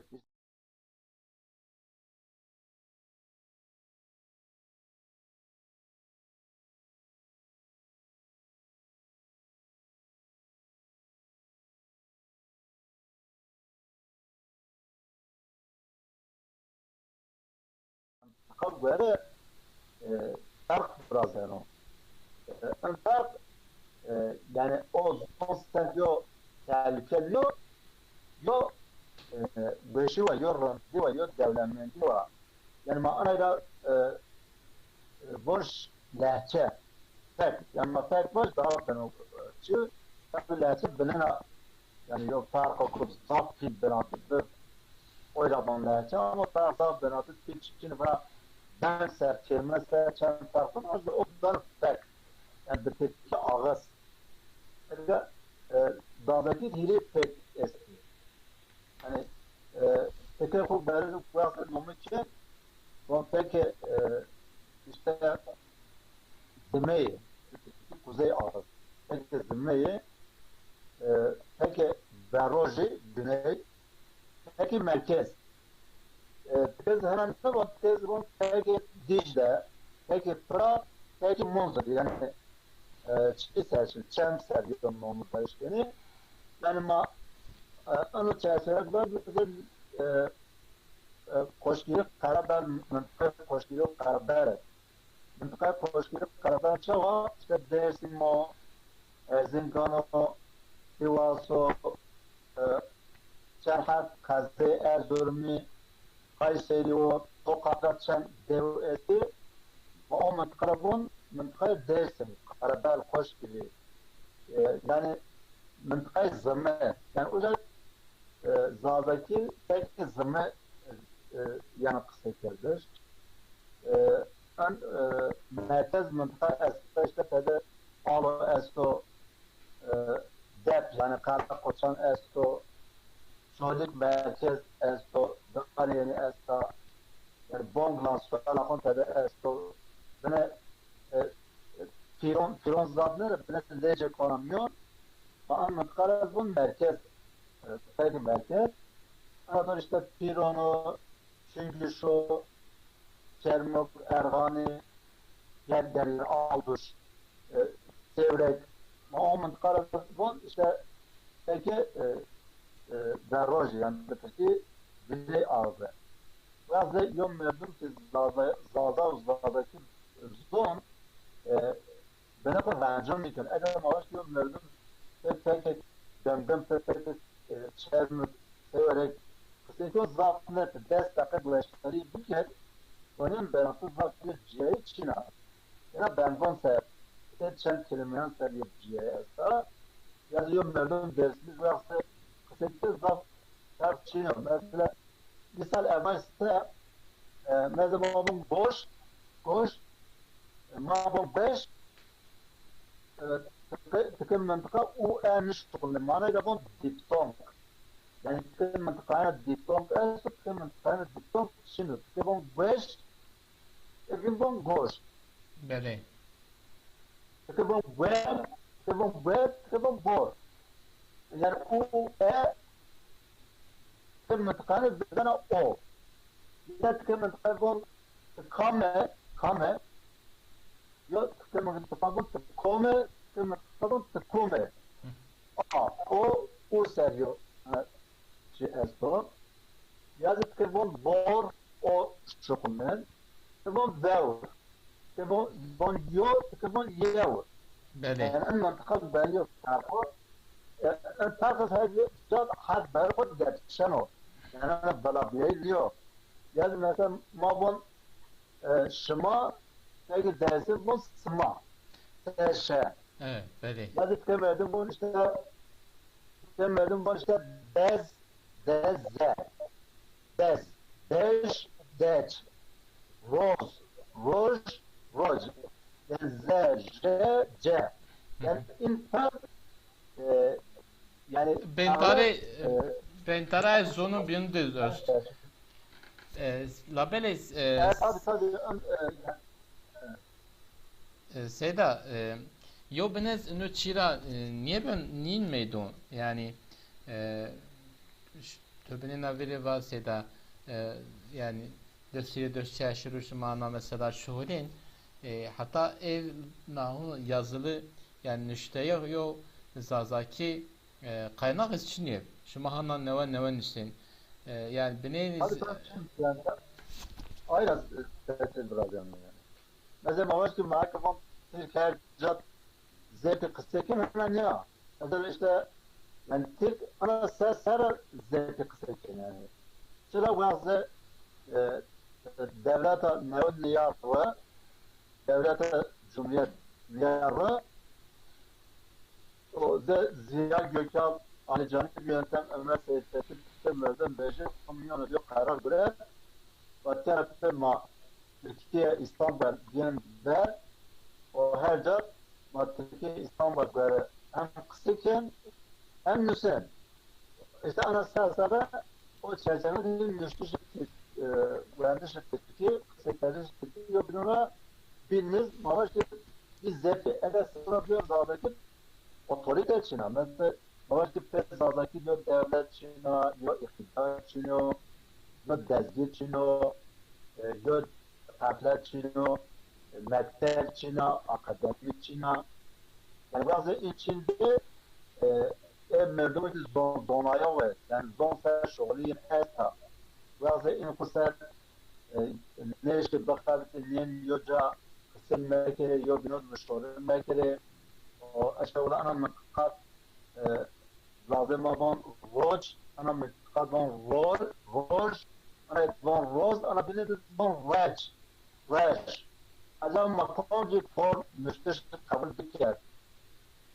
kabere fark biraz yani en fark yani o son diyor tehlikeli yok beşi var yok rantı var yok devletmenti var yani maanayla boş lehçe tek yani tek boş daha ben şu tabi lehçe bilene yani yok fark okup saf ki beratı o zaman lehçe ama saf beratı için bana ben ser kelime ser çen farkı var o da tek yani bir tek ağız yani dağdaki dili pek eski hani peki bu böyle bu yapılmamak için bu peki işte Zimmeyi kuzey ağız peki Zimmeyi peki Beroji güney peki merkez tez hemen ne var tez bu peki Dicle peki Fırat peki Monza yani çiğser çemser diyorum onu karıştığını yani onu çerçevede bize koşkilik Karabağ mıntıka koşkilik Karabağ mıntıka koşkilik Karabağ çava işte Dersim o Erzincan o Sivas o Serhat Kazı Erzurum'u Kayseri o Tokat'ta çen dev eti o mıntıka Dersim Karabağ koşkilik yani mıntıka zımme yani o Zağdaki tek zımme yanı kısaktırdır. Merkez mıntıka işte tabi alo esto dep yani karta koçan esto çoğuluk merkez esto dökariyeni esto yani bonglan sualakon tabi esto bine firon zadları bine lece konamıyor Anıtkabir bu merkez, peki merkez. Anadolu işte Pironu, Süngüşo, Çermuk, Ergani, Gergerli, Alduş, Sevrek. Anıtkabir bu işte peki Berroji yani peki Vili ağzı. Bazı yön verdim ki Zaza'daki zon bana da rancım iken adam ağaç yön verdim peki demden peki çermik severek kısıtlı zafnet destek güneşleri bir kez onun benatı zafnet ciğeri Çin'a ya ben von se çen kelimeyen seviye ciğeri yani yön verdim dersimiz varsa kısıtlı zaf Çin'a mesela misal evvelse mesela boş mabum 5 تكون منطقة ومشتغل معناها يبون ديبتونك يعني تكون منطقة ديبتونك تكون منطقة ديبتونك شنو تكون باش تكون غوش بله تكون ويب تكون بور يعني تكون منطقة بدنا او إذا تكون منطقة كامة يا تكون منطقة تكومة تكومة o serio ci esto ya de que bor o chocolate que veur que yo que yo بله يعني انا منطقه باليو تعرفوا تعرف هذه جاب حد بياخد قد شنو يعني انا بلابيه اليوم يعني مثلا ما بون شما تلاقي درس بون سما تشا evet بله هذه تكمل بون işte تكمل بون işte dez deş deç roj yani c yani insan yani bentare zonun birinde dörst labeles tabii Seda yo benez no çira niye ben nin meydun yani töbenin averi var Seda yani dörsüyle dörsüye aşırı mana mesela şuhurin hatta ev nahu yazılı yani nüşteye yo zazaki kaynak için şu mahanna neva nişten yani beneniz yani aynen tehdit bırakıyorum yani. Meselaavaş ki mahkemem Türk her cat zevki kısakken hemen ya. Mesela işte yani Türk ana ser zevki kısakken yani. Çıra bazı devlete neon niyarı devlete cumhuriyet niyarı o da Ziya Gökal Ali Can'ı bir yöntem Ömer Seyit Tekin Tütemler'den beşi kamyon ediyor karar göre ve tarafta Türkiye İstanbul diyende o her yer Türkiye İstanbul göre hem kısıkken hem nüsen. İşte ana sırasında o çerçevede müşteri mühendis şirketi kısıkları şirketi yok buna biliniz ama biz zevki evet sonra diyor dağdaki otorite Çin'a mesela Mavaşki Pesa'daki diyor devlet Çin'a yok iktidar Çin'a yok dezgi Çin'a yok tablet Çin'a mektep Çin'a akademik Çin'a yani bazı içinde merdumi ki zonaya var yani zon ser şoğlu esta bazı inkusel ne işte bakabilir niye yoca kısım mekere yok binod müşteri mekere o aşağıda ana mıkat lazım olan roj ana mıkat von roj ana von roj ana bilir von rej acaba makonci for müşteri kabul diker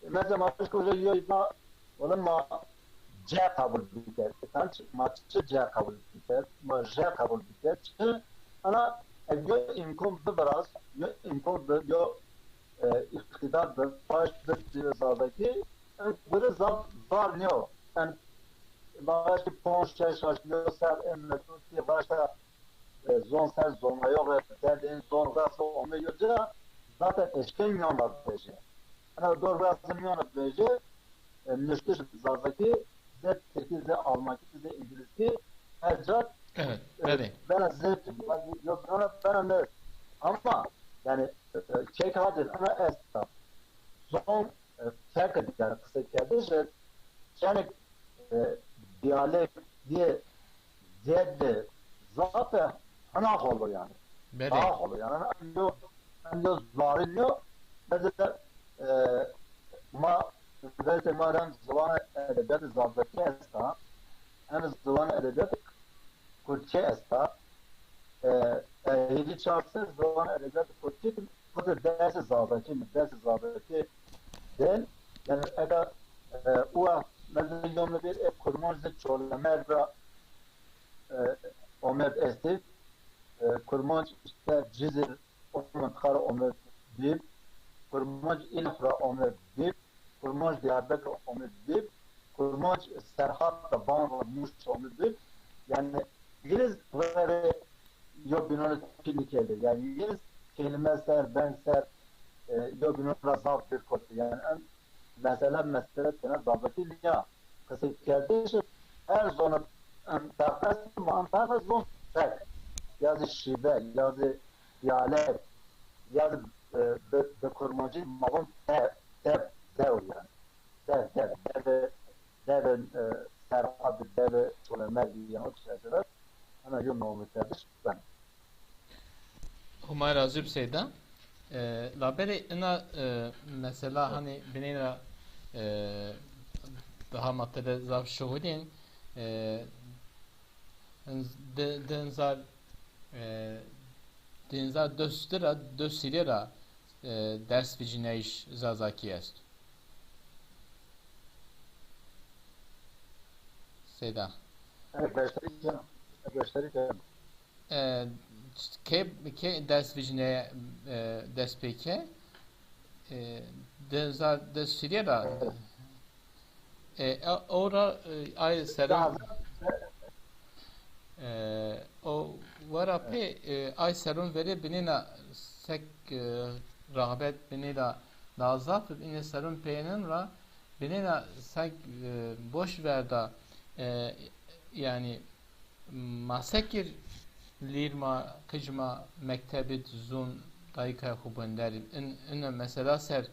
mesela maçı koyuyor ya onun ma C kabul diker tanç maçı C kabul diker ma C kabul diker ana yo imkan biraz yo imkan da yo iktidar da başta cezadaki böyle var ne o yani başka ponçay şaşıyor ser emniyeti başta zon ser zona yok derdiğin zon varsa onu yoca zaten eşken milyon var böylece ana doğru varsa milyon böylece nüştür zazaki ze Türkçe ze Almanca ze İngilizce her zat Evet, bəli. ben zevk yok ben ne ama yani çek hadin ana esnaf son fark eder kısa kardeşler yani diyalekt diye zedde zaten ana olur yani. Bəli. Daha olur yani. Ando zarınıyor. Mesela ma belki madem zaman edebiyatı zabıtı esta en zaman edebiyatı Kürtçe esta hiç çarpsız zaman edebiyatı Kürtçe bu da dersi zabıtı den yani eğer o mesela yomlu bir kurmazda çoğulamer ve omed esti kurmaz işte cizir omed kara omed dip kurmaz ilfra omed dip kurmaz diyarbakır omed dip kurmaz serhat da ban muş omed dip yani İngiliz böyle yok binanı pilli keldi yani İngiliz kelimeler benzer yok binanı zaf bir kodu yani mesela tane zabıtı ya kısa kardeşim her zona tafas mantığı zon tek yazı şive yazı diyalekt yazı de kurmacı mağun dev yani dev serhat dev söylemek yani o şeyler ana yok mu kardeş ben Huma razı bseyda. Laberi ina mesela hani bineyra daha maddede zaf şuhudin denzar denzar döstira dösilira ders vicineiş zazaki est. Seyda. göstereceğim Ke ders vicine ders peke denzar dösilira ora ay serum o vara pe ay serum veri binina sek rağbet binina nazaf binina serum peyenin ra binina sek boş verda yani masekir lirma kıcma mektebit zun dayka xubender in mesela ser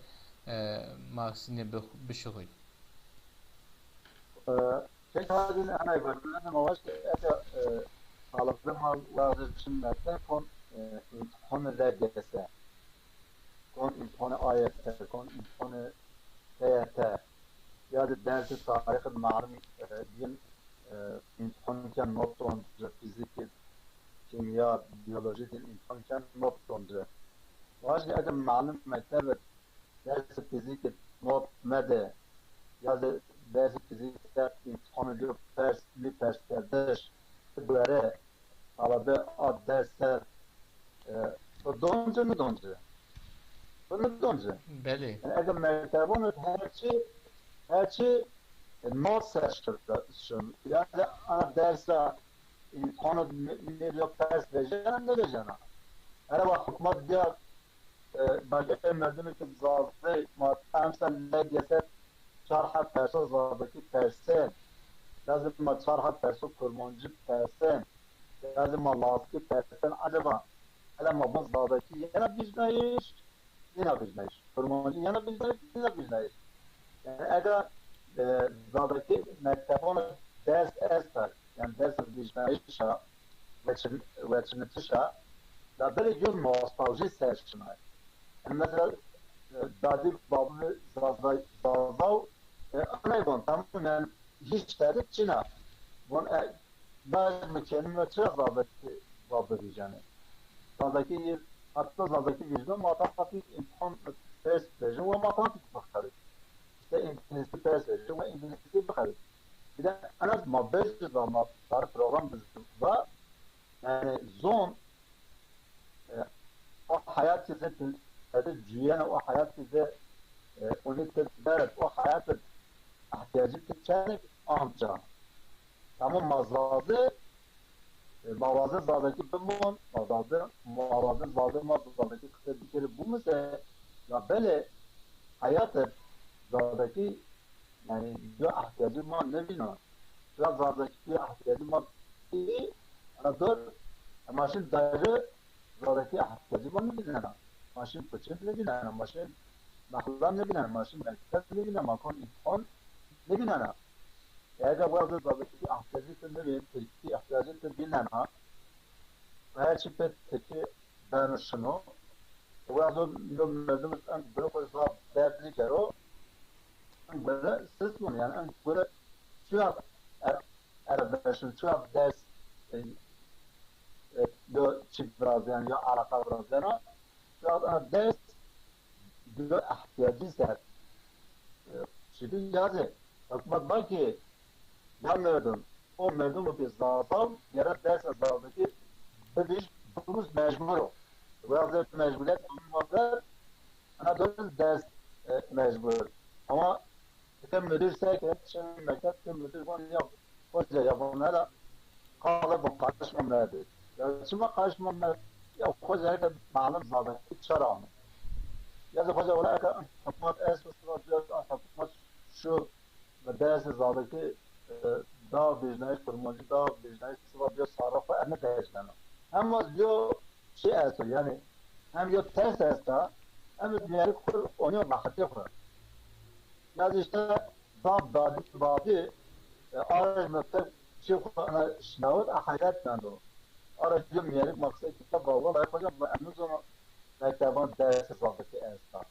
maksine bişuğuy tek halini ana gördüğünde mavaş ete sağlıklı malları düşünmekte konu reddese konu ayette konu teyete ya da dersi tarihi malum din imkanken not onca fizik kimya biyoloji din imkanken not onca vaş eğer malum mektebe dersi fizik not mede ya da dersi fizikte imkanı diyor bir persperdeş böyle alabe ad derse donca mı donca bunu donca Bəli. yani eğer mektebun her şey not seçiyorsun yani ana derse imkanı ne diyor pers vereceğim ne vereceğim her vakit hükümet diyor başka merdimi ki zazı matemsel ne diyese çarha perso zabıtı persen lazım ma çarha perso kurmancı persen lazım ma laski persen acaba hele ma bu zabıtı yana bizneyiş kurmancı yana bizneyiş yani eğer zabıtı mektebonu ders estar yani ders bizneyiş veçini tışa da böyle yıl nostalji serçinay yani mesela Dadi babı zazav anaygon tamamen hiç derdi Çin'a. Bunun bazı kelime çok babı diyeceğim. Zadaki hatta zadaki vicdan matematik imkan ters vereceğim ve matematik bakarız. İşte İngilizce ters vereceğim ve İngilizce bakarız. Bir de en az mabez zamanlar program var. Yani zon o hayat çizeti هذا الجيان وحياة ذا ونتبارك وحياة احتياجات تشارك أمجا تمام mağazı zadaki bimon mağazı zadaki kısa bir kere bu mesela ya böyle hayatı zadaki yani yo ihtiyacı ma ne bileyim. Biraz zaten ihtiyacı ma iyi. Ana dur. Maşın daire zaten ihtiyacı ma ne bileyim. Maşın pıçın ne bileyim. Maşın naklan ne bileyim. Maşın merkez ne bileyim. Makon ikon ne bileyim. Eğer bazı zaten ihtiyacı ne bileyim. Türkiye ihtiyacı bilmem ha. Her şey peki ben şunu وهذا لهم لازم أن بروح الصاب ذات ذكره أن بلا سسمن يعني أن بلا شو أربعين شو درس دو شيء براز يعني يا علاقة براز أنا شو أنا درس دو احتياجي سر شو يازه حكمت باكي ya merdum o merdum bir zaten yarat ders azaldaki biz bunuz mecbur o. Bazı mecburiyet olmadan ana dönüz ders mecbur. Ama kim müdürse ki şimdi mektep kim müdür bunu yap. Hoca yapana da kalıp bu karışmamalı. Ya şimdi karışmamalı. Ya hoca da malum zaten çaram. Ya da hoca olarak hükümet esasında diyor hükümet şu ders zaten daha biznes kurmacı daha biznes sıva diyor sarrafa ene değişten. Ama diyor şey esas yani hem diyor ters esas hem diğer kur onu rahat yapar. Yani işte bazı aracı mektep şey ana sınavı ahiretten do. Aracı miyelik maksat kitap bağlı var hocam ben onu mektebin dersi zaten esas.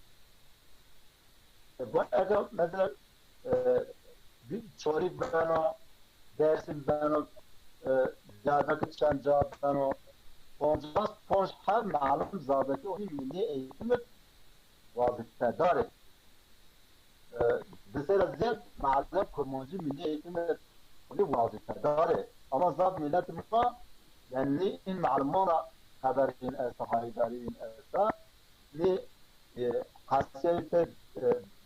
Bu eğer mesela bir çoğu bana dersim bana yardaki çan cevap bana ponç her malum zadaki onu milli eğitimi vazife dare. Mesela ziyad malum kurmancı milli eğitimi onu vazife dare. Ama zat millet mutlu yani in malumana haberin esa haydarin esa ni hasiyete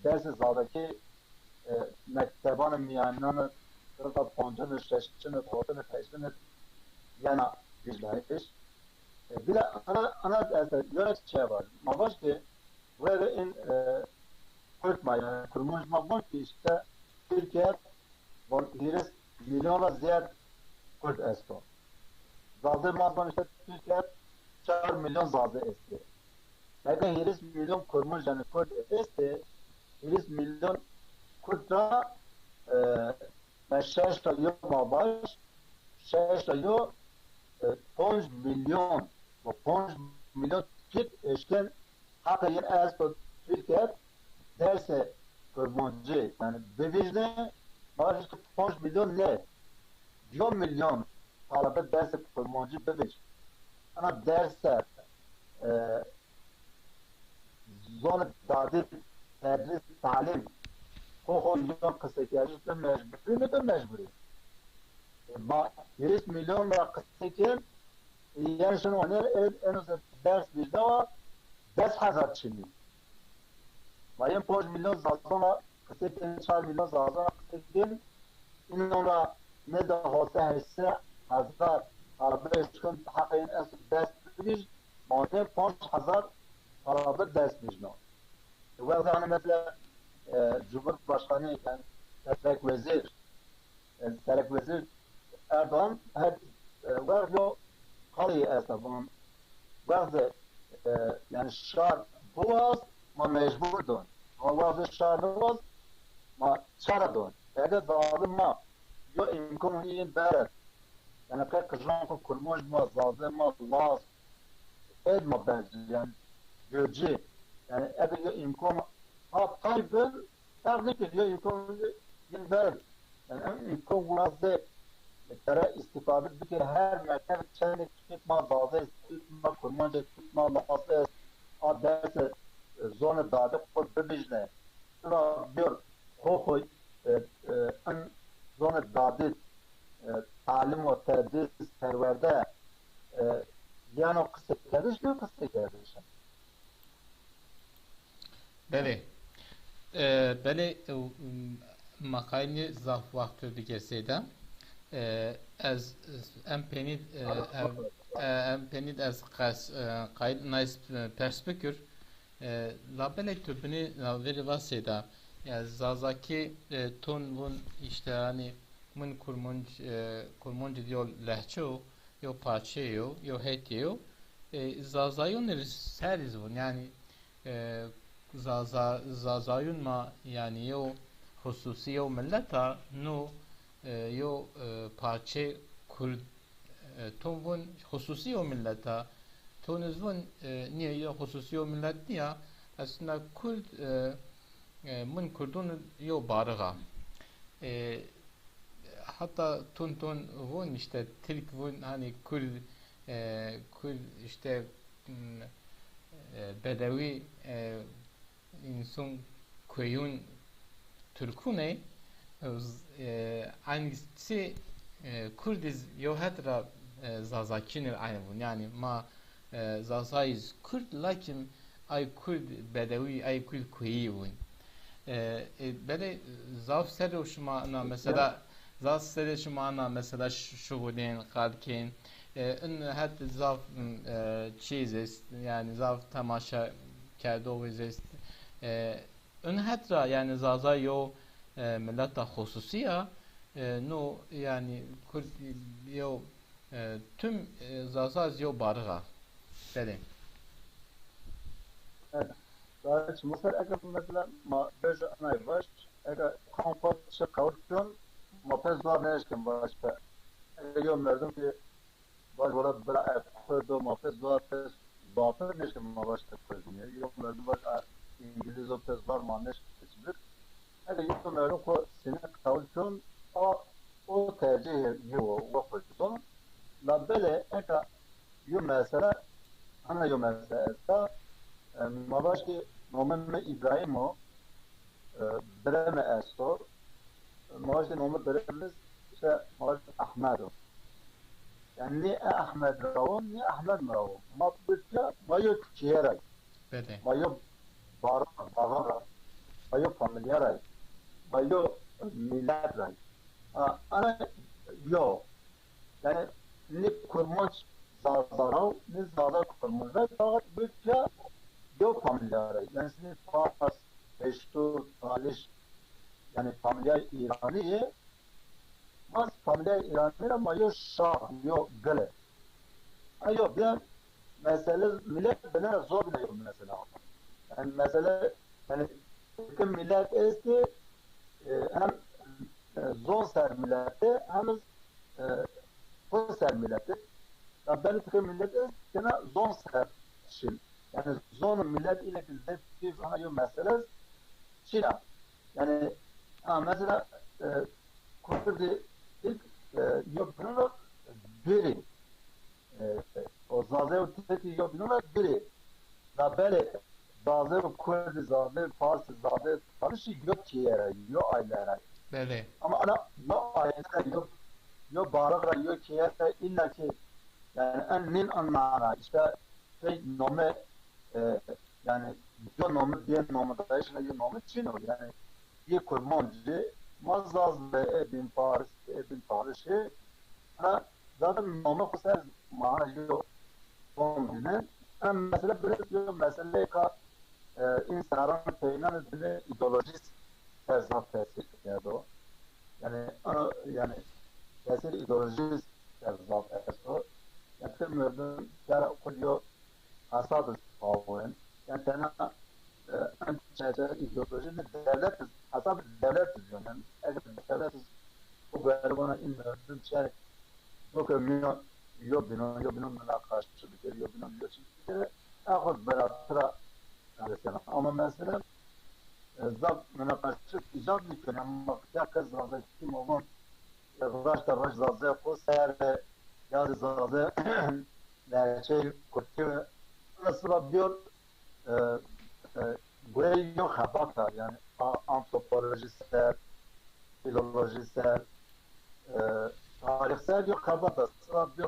dersi zadaki مكتبان میانان در پانجان ششن خاطر پیشن یانا بیشترش بلا ana yönet şey var. Ma baş ki böyle in kurtma yani kurmuş ma baş ki işte Türkiye von hires milyonla ziyad kurt esto. Zade ma işte Türkiye 4 milyon zade esti. Eğer hires milyon kurmuş yani kurt esti hires milyon kurta شش تا یو ماباش شش تا یو 5 milyon و 5 milyon kit eşken hatta yer az to Türkiye derse kurmancı yani bevizde bazı 5 milyon ne 10 milyon talebe derse kurmancı beviz ama derse zon tadil tedris talim خود قصه کردن تو مجبوری نه تو مجبوری با 20 میلیون را قصه کرد یعنی شنو اینو درس بیشتر و 10,000 چینی و این 5 میلیون زازان را قصه کرد 4 میلیون زازان را قصه کرد اینو را نده حاسه 8,000 عربه اشکن حق این اصل دست بیش مانده 5,000 عربه دست بیشنو وقتی انا مثلا Cumhurbaşkanı iken Terek Vezir Erdoğan her varlo kali esnafın bazı yani şar boğaz ma mecbur don ama bazı şar boğaz ma çara don eğer dağılım ma yo imkanı iyi beret yani kay kızlan ko kurmuş ma zaten ma laz ed ma benzi yani gözü yani eğer yo imkanı طيب تعرف يكون البلد يعني يكون منظم ترى استفادة بك هر مكان كان ما بعضه ما كرمانجة ما لحظة عادات زون داده خود ببجنه ترى بير خوي ان زون داده تعلیم و تدریس پرورده yani قصه کردش نه قصه کردش بله بله مقایمی ضعف وقت دیگه سیدم از امپنید از قاید نایس پرسپکر لابله تو بنی وری واسیدا Yani zazaki ton bun işte hani min kurmunc diyor lehçe yo parça yo hetiyo zazayun seriz bun yani zazayun ma yani yo hususi yo milleta no yo parça Kurd ton bun hususi yo milleta tonuz bun niye yo hususi yo millet niye aslında Kurd من کردون یو بارغا hatta ton vun işte Türk vun hani kul işte bedevi insan koyun Türkune hangisi Kurdiz yo hatra zazakinir aynı vun yani ma zazayız Kurd lakin ay Kurd bedevi ay Kurd koyun böyle zaf seri şuma ana mesela zaf seri şuma ana mesela şuhudin kalkin in hat zaf çiziz yani zaf tamaşa kerdo vizist in hatra yani zaza yo milleta hususiya no yani Kürt yo tüm zazaz yo barga böyle Sadece mesela eğer mesela ma böyle anay var, eğer kampat şakavtun ma pez var ne işken başka. Eğer verdim ki baş valla bela yapıyordu ma pez var pez batır ne işken ma başka koymuyor. Yok verdim baş İngiliz o pez var ma ne işken. Eğer yok verdim ko seni kavtun o tercih yiyor o koydu. La böyle eğer yok mesela ana yok mesela ما باش که نام ابراهیم و برم استور ما باش که نام برمز ما باش احمد yani ne Ahmet Raon ne Ahmet Raon. Ma bütçe mayo çiğeray. böyle Mayo bağara. Mayo familyaray. Mayo milletray. Ana yo. Yani ne kurmuş zazarav ne zazar kurmuş. Fakat bütçe yo familiare. Yani sizin Fars, Peştu, Taliş yani familiar İraniye mas familiar İraniye ama yo Şah, yo Gele. Yo bir mesele millet bana zor bile yok mesela. Yani mesele yani bütün millet esti hem zor ser milleti hem zor ser milleti. Ya ben bütün millet esti gene zor ser şimdi. Yani zor millet ile bir hangi mesele şila. Yani mesela Kürt'ü ilk yok bunu biri o zaten teki yok bunu biri. Da böyle zaten Kürt zaten Fars zaten karışık yok ki yere yok aylara. böyle Ama ana yok aylara yok bağıra yok ki yere illa ki yani en anmana işte şey nome yani yo nome diye nome da işte yo nome Çin yani bir kurmancı mazaz ve bin Paris'i ha zaten nome kusar maaşı olmayan hem mesela böyle bir mesele ka insanların peynan edilme ideolojisi terzat tesir ediyor yani tesir ideolojisi terzat ediyor yaptırmıyordum yani okuyor hasadı falan yani sana anti ideolojinin devlet hasab devlet yani eğer devlet bu bana inandım şey yok yok benim karşı bir yok benim yok çünkü ağır beraber mesela ama mesela zab bana karşı icad bir ama ya kız zaten kim olan raş zaten o seher ya zaten şey kötü nasıl diyor buraya yok habata yani antropolojistler filolojistler tarihsel yok habata sıra bir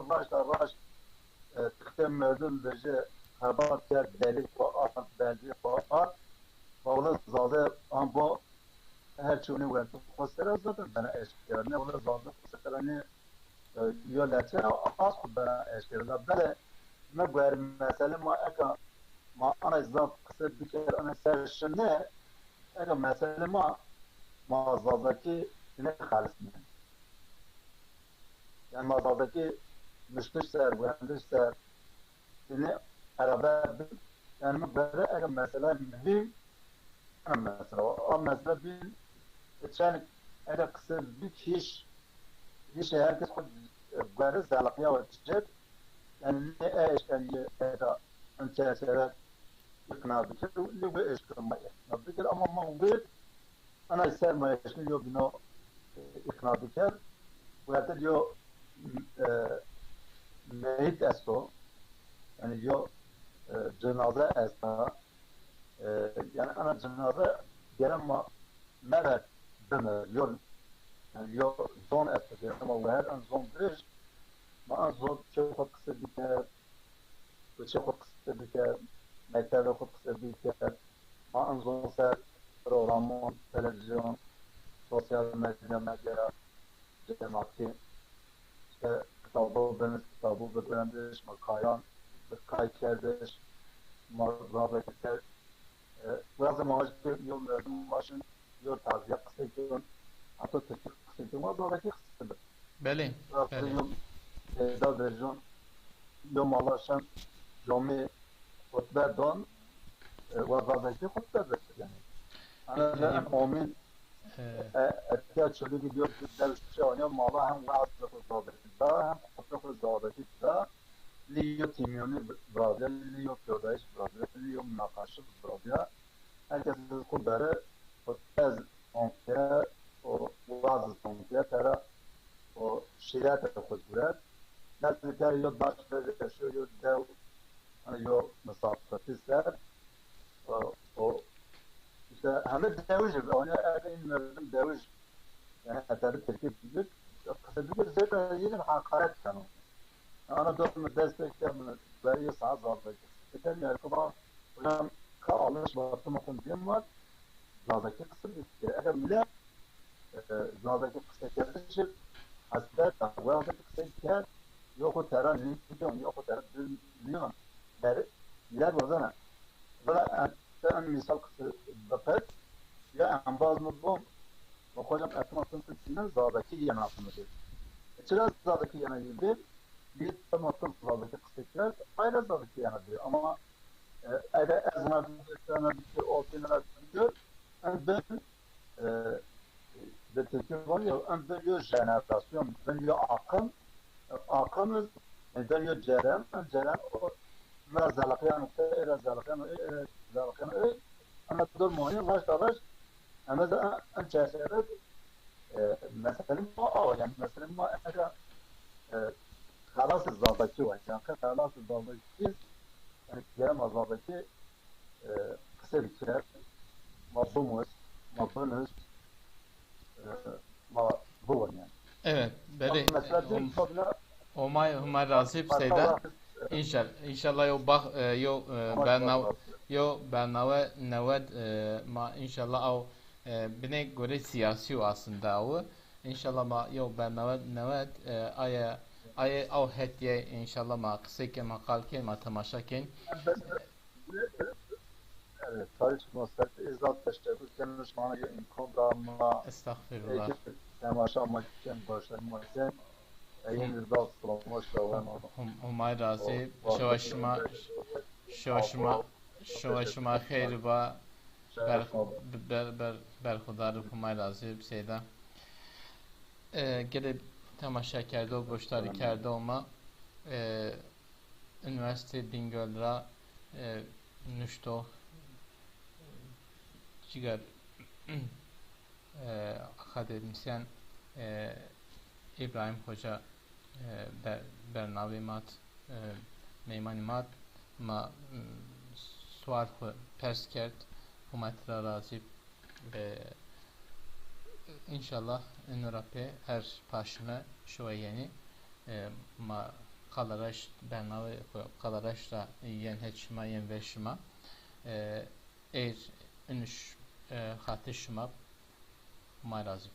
raş tıktım merdun beje habata deli o at belge o at oğlu zaten bu her şeyini var kusura zaten bana eşkıya ne oğlu zaten kusura ne yollatı az bana eşkıya böyle ما بقى مثلا ما أنا إذا قصد بكر أنا سرشنة اگر مثلا ما mağazadaki ne halisinde. Yani mağazadaki müşteriler, mühendisler, yine beraber yani böyle eğer mesela bir mesela o mesela bir geçen eğer kısa bir kişi herkes böyle zalakya olacak yani ne yani eğer önce şeyler ikna bir ne bir iş kurmaya ikna ama mağdur ana sermaye yok bino ikna bir وقتی yo meyit است yani yo cenaze است yani ana cenaze gelen ma meret deme yo yani yo zon است ama bu her an zon bir ma an zon çok kısa bir kere ve çok kısa bir kere mektebe çok kısa bir kere ma an zon ser programın televizyon sosyal medya cemaati işte kitabı beğendir, makayan, kay kerdir, mağazaklar, bazı mağazaklar yol verdim, başın yol tarzı kısıtıyor, hatta teknik kısıtıyor, mağazadaki kısıtıyor. بله Bazı بله yol da vereceğim, yol malaşan, yomi hutbe don, mağazadaki hutbe verir yani. Anladın, omin احتیاج شده که بیاد تو درش آنیا مالا هم واسه خود زادگی دا هم خود زادگی دا لیو تیمیونی برادر لیو پیادایش برادر لیو نقاش برادر herkes خود داره و از آنکه و وضع آنکه ترى و شریعت خود برد نزدیکتر یا باش برشو یا دو یا مسافرتی سر و işte hem deviz yani eğer in deviz yani tabii Türkiye büyük kısa bir zaten yine hakaret kanı. Ana doğru desteklerini veriyor sağ zaten. Yeter yani kuma ulan kalmış vakti makın diyem var. Zadaki kısa bir eğer millet zadaki kısa kardeşim aslında zadaki kısa kar yok o tera milyon yok o tera milyon. Der millet bozana. Bana en misal kısa bakar ya en bazı bu وخودم اتماتون سنتين زادكي yanatımıdır. Çbiraz zadaki yana girdi. Bir tamatım zadaki kısıklar ayrı zadaki yana diyor. Ama eğer ezna bir ortaya diyor. Ben de Türkiye var ya ben diyor jenerasyon ben diyor akımız ben diyor cerem o mezalakyan zalakyan ama durmuyor baş ama da en çeşitli مثلا ما يعني مثلا ما احنا خلاص الضابطي يعني خلاص الضابطي يعني كلام الضابطي قصير كتير مضموس مضمونس ما هو يعني evet beli مثلا دي قبل Omay razı seyda inşallah yo bak yo bernave neved ma inşallah av bine göre siyasi o aslında o inşallah ma yo bernave neved aya av hediye inşallah ma kısa ke makal ke ma tamaşa ken tarih çıkması izah teşebbüs kenmiş bana imkan da ama estağfirullah temaşa almak için başlamak için yeni izah sulamış da olan Omay razı şavaşma خیر با برخودار همای رازی سیدا gelip temaşa کرده و گشتاری کرده اما üniversite Bingöl'de nüşto cigar akademisyen İbrahim Hoca برنامه مات میمانی مات ما سوال پرس کرد حکومت را راضی به انشالله این رپه هر پاشنه شوی یعنی ما قلارش برنامه قلارش را ین هچما ین وشما ایر انش خاطر شما ما راضی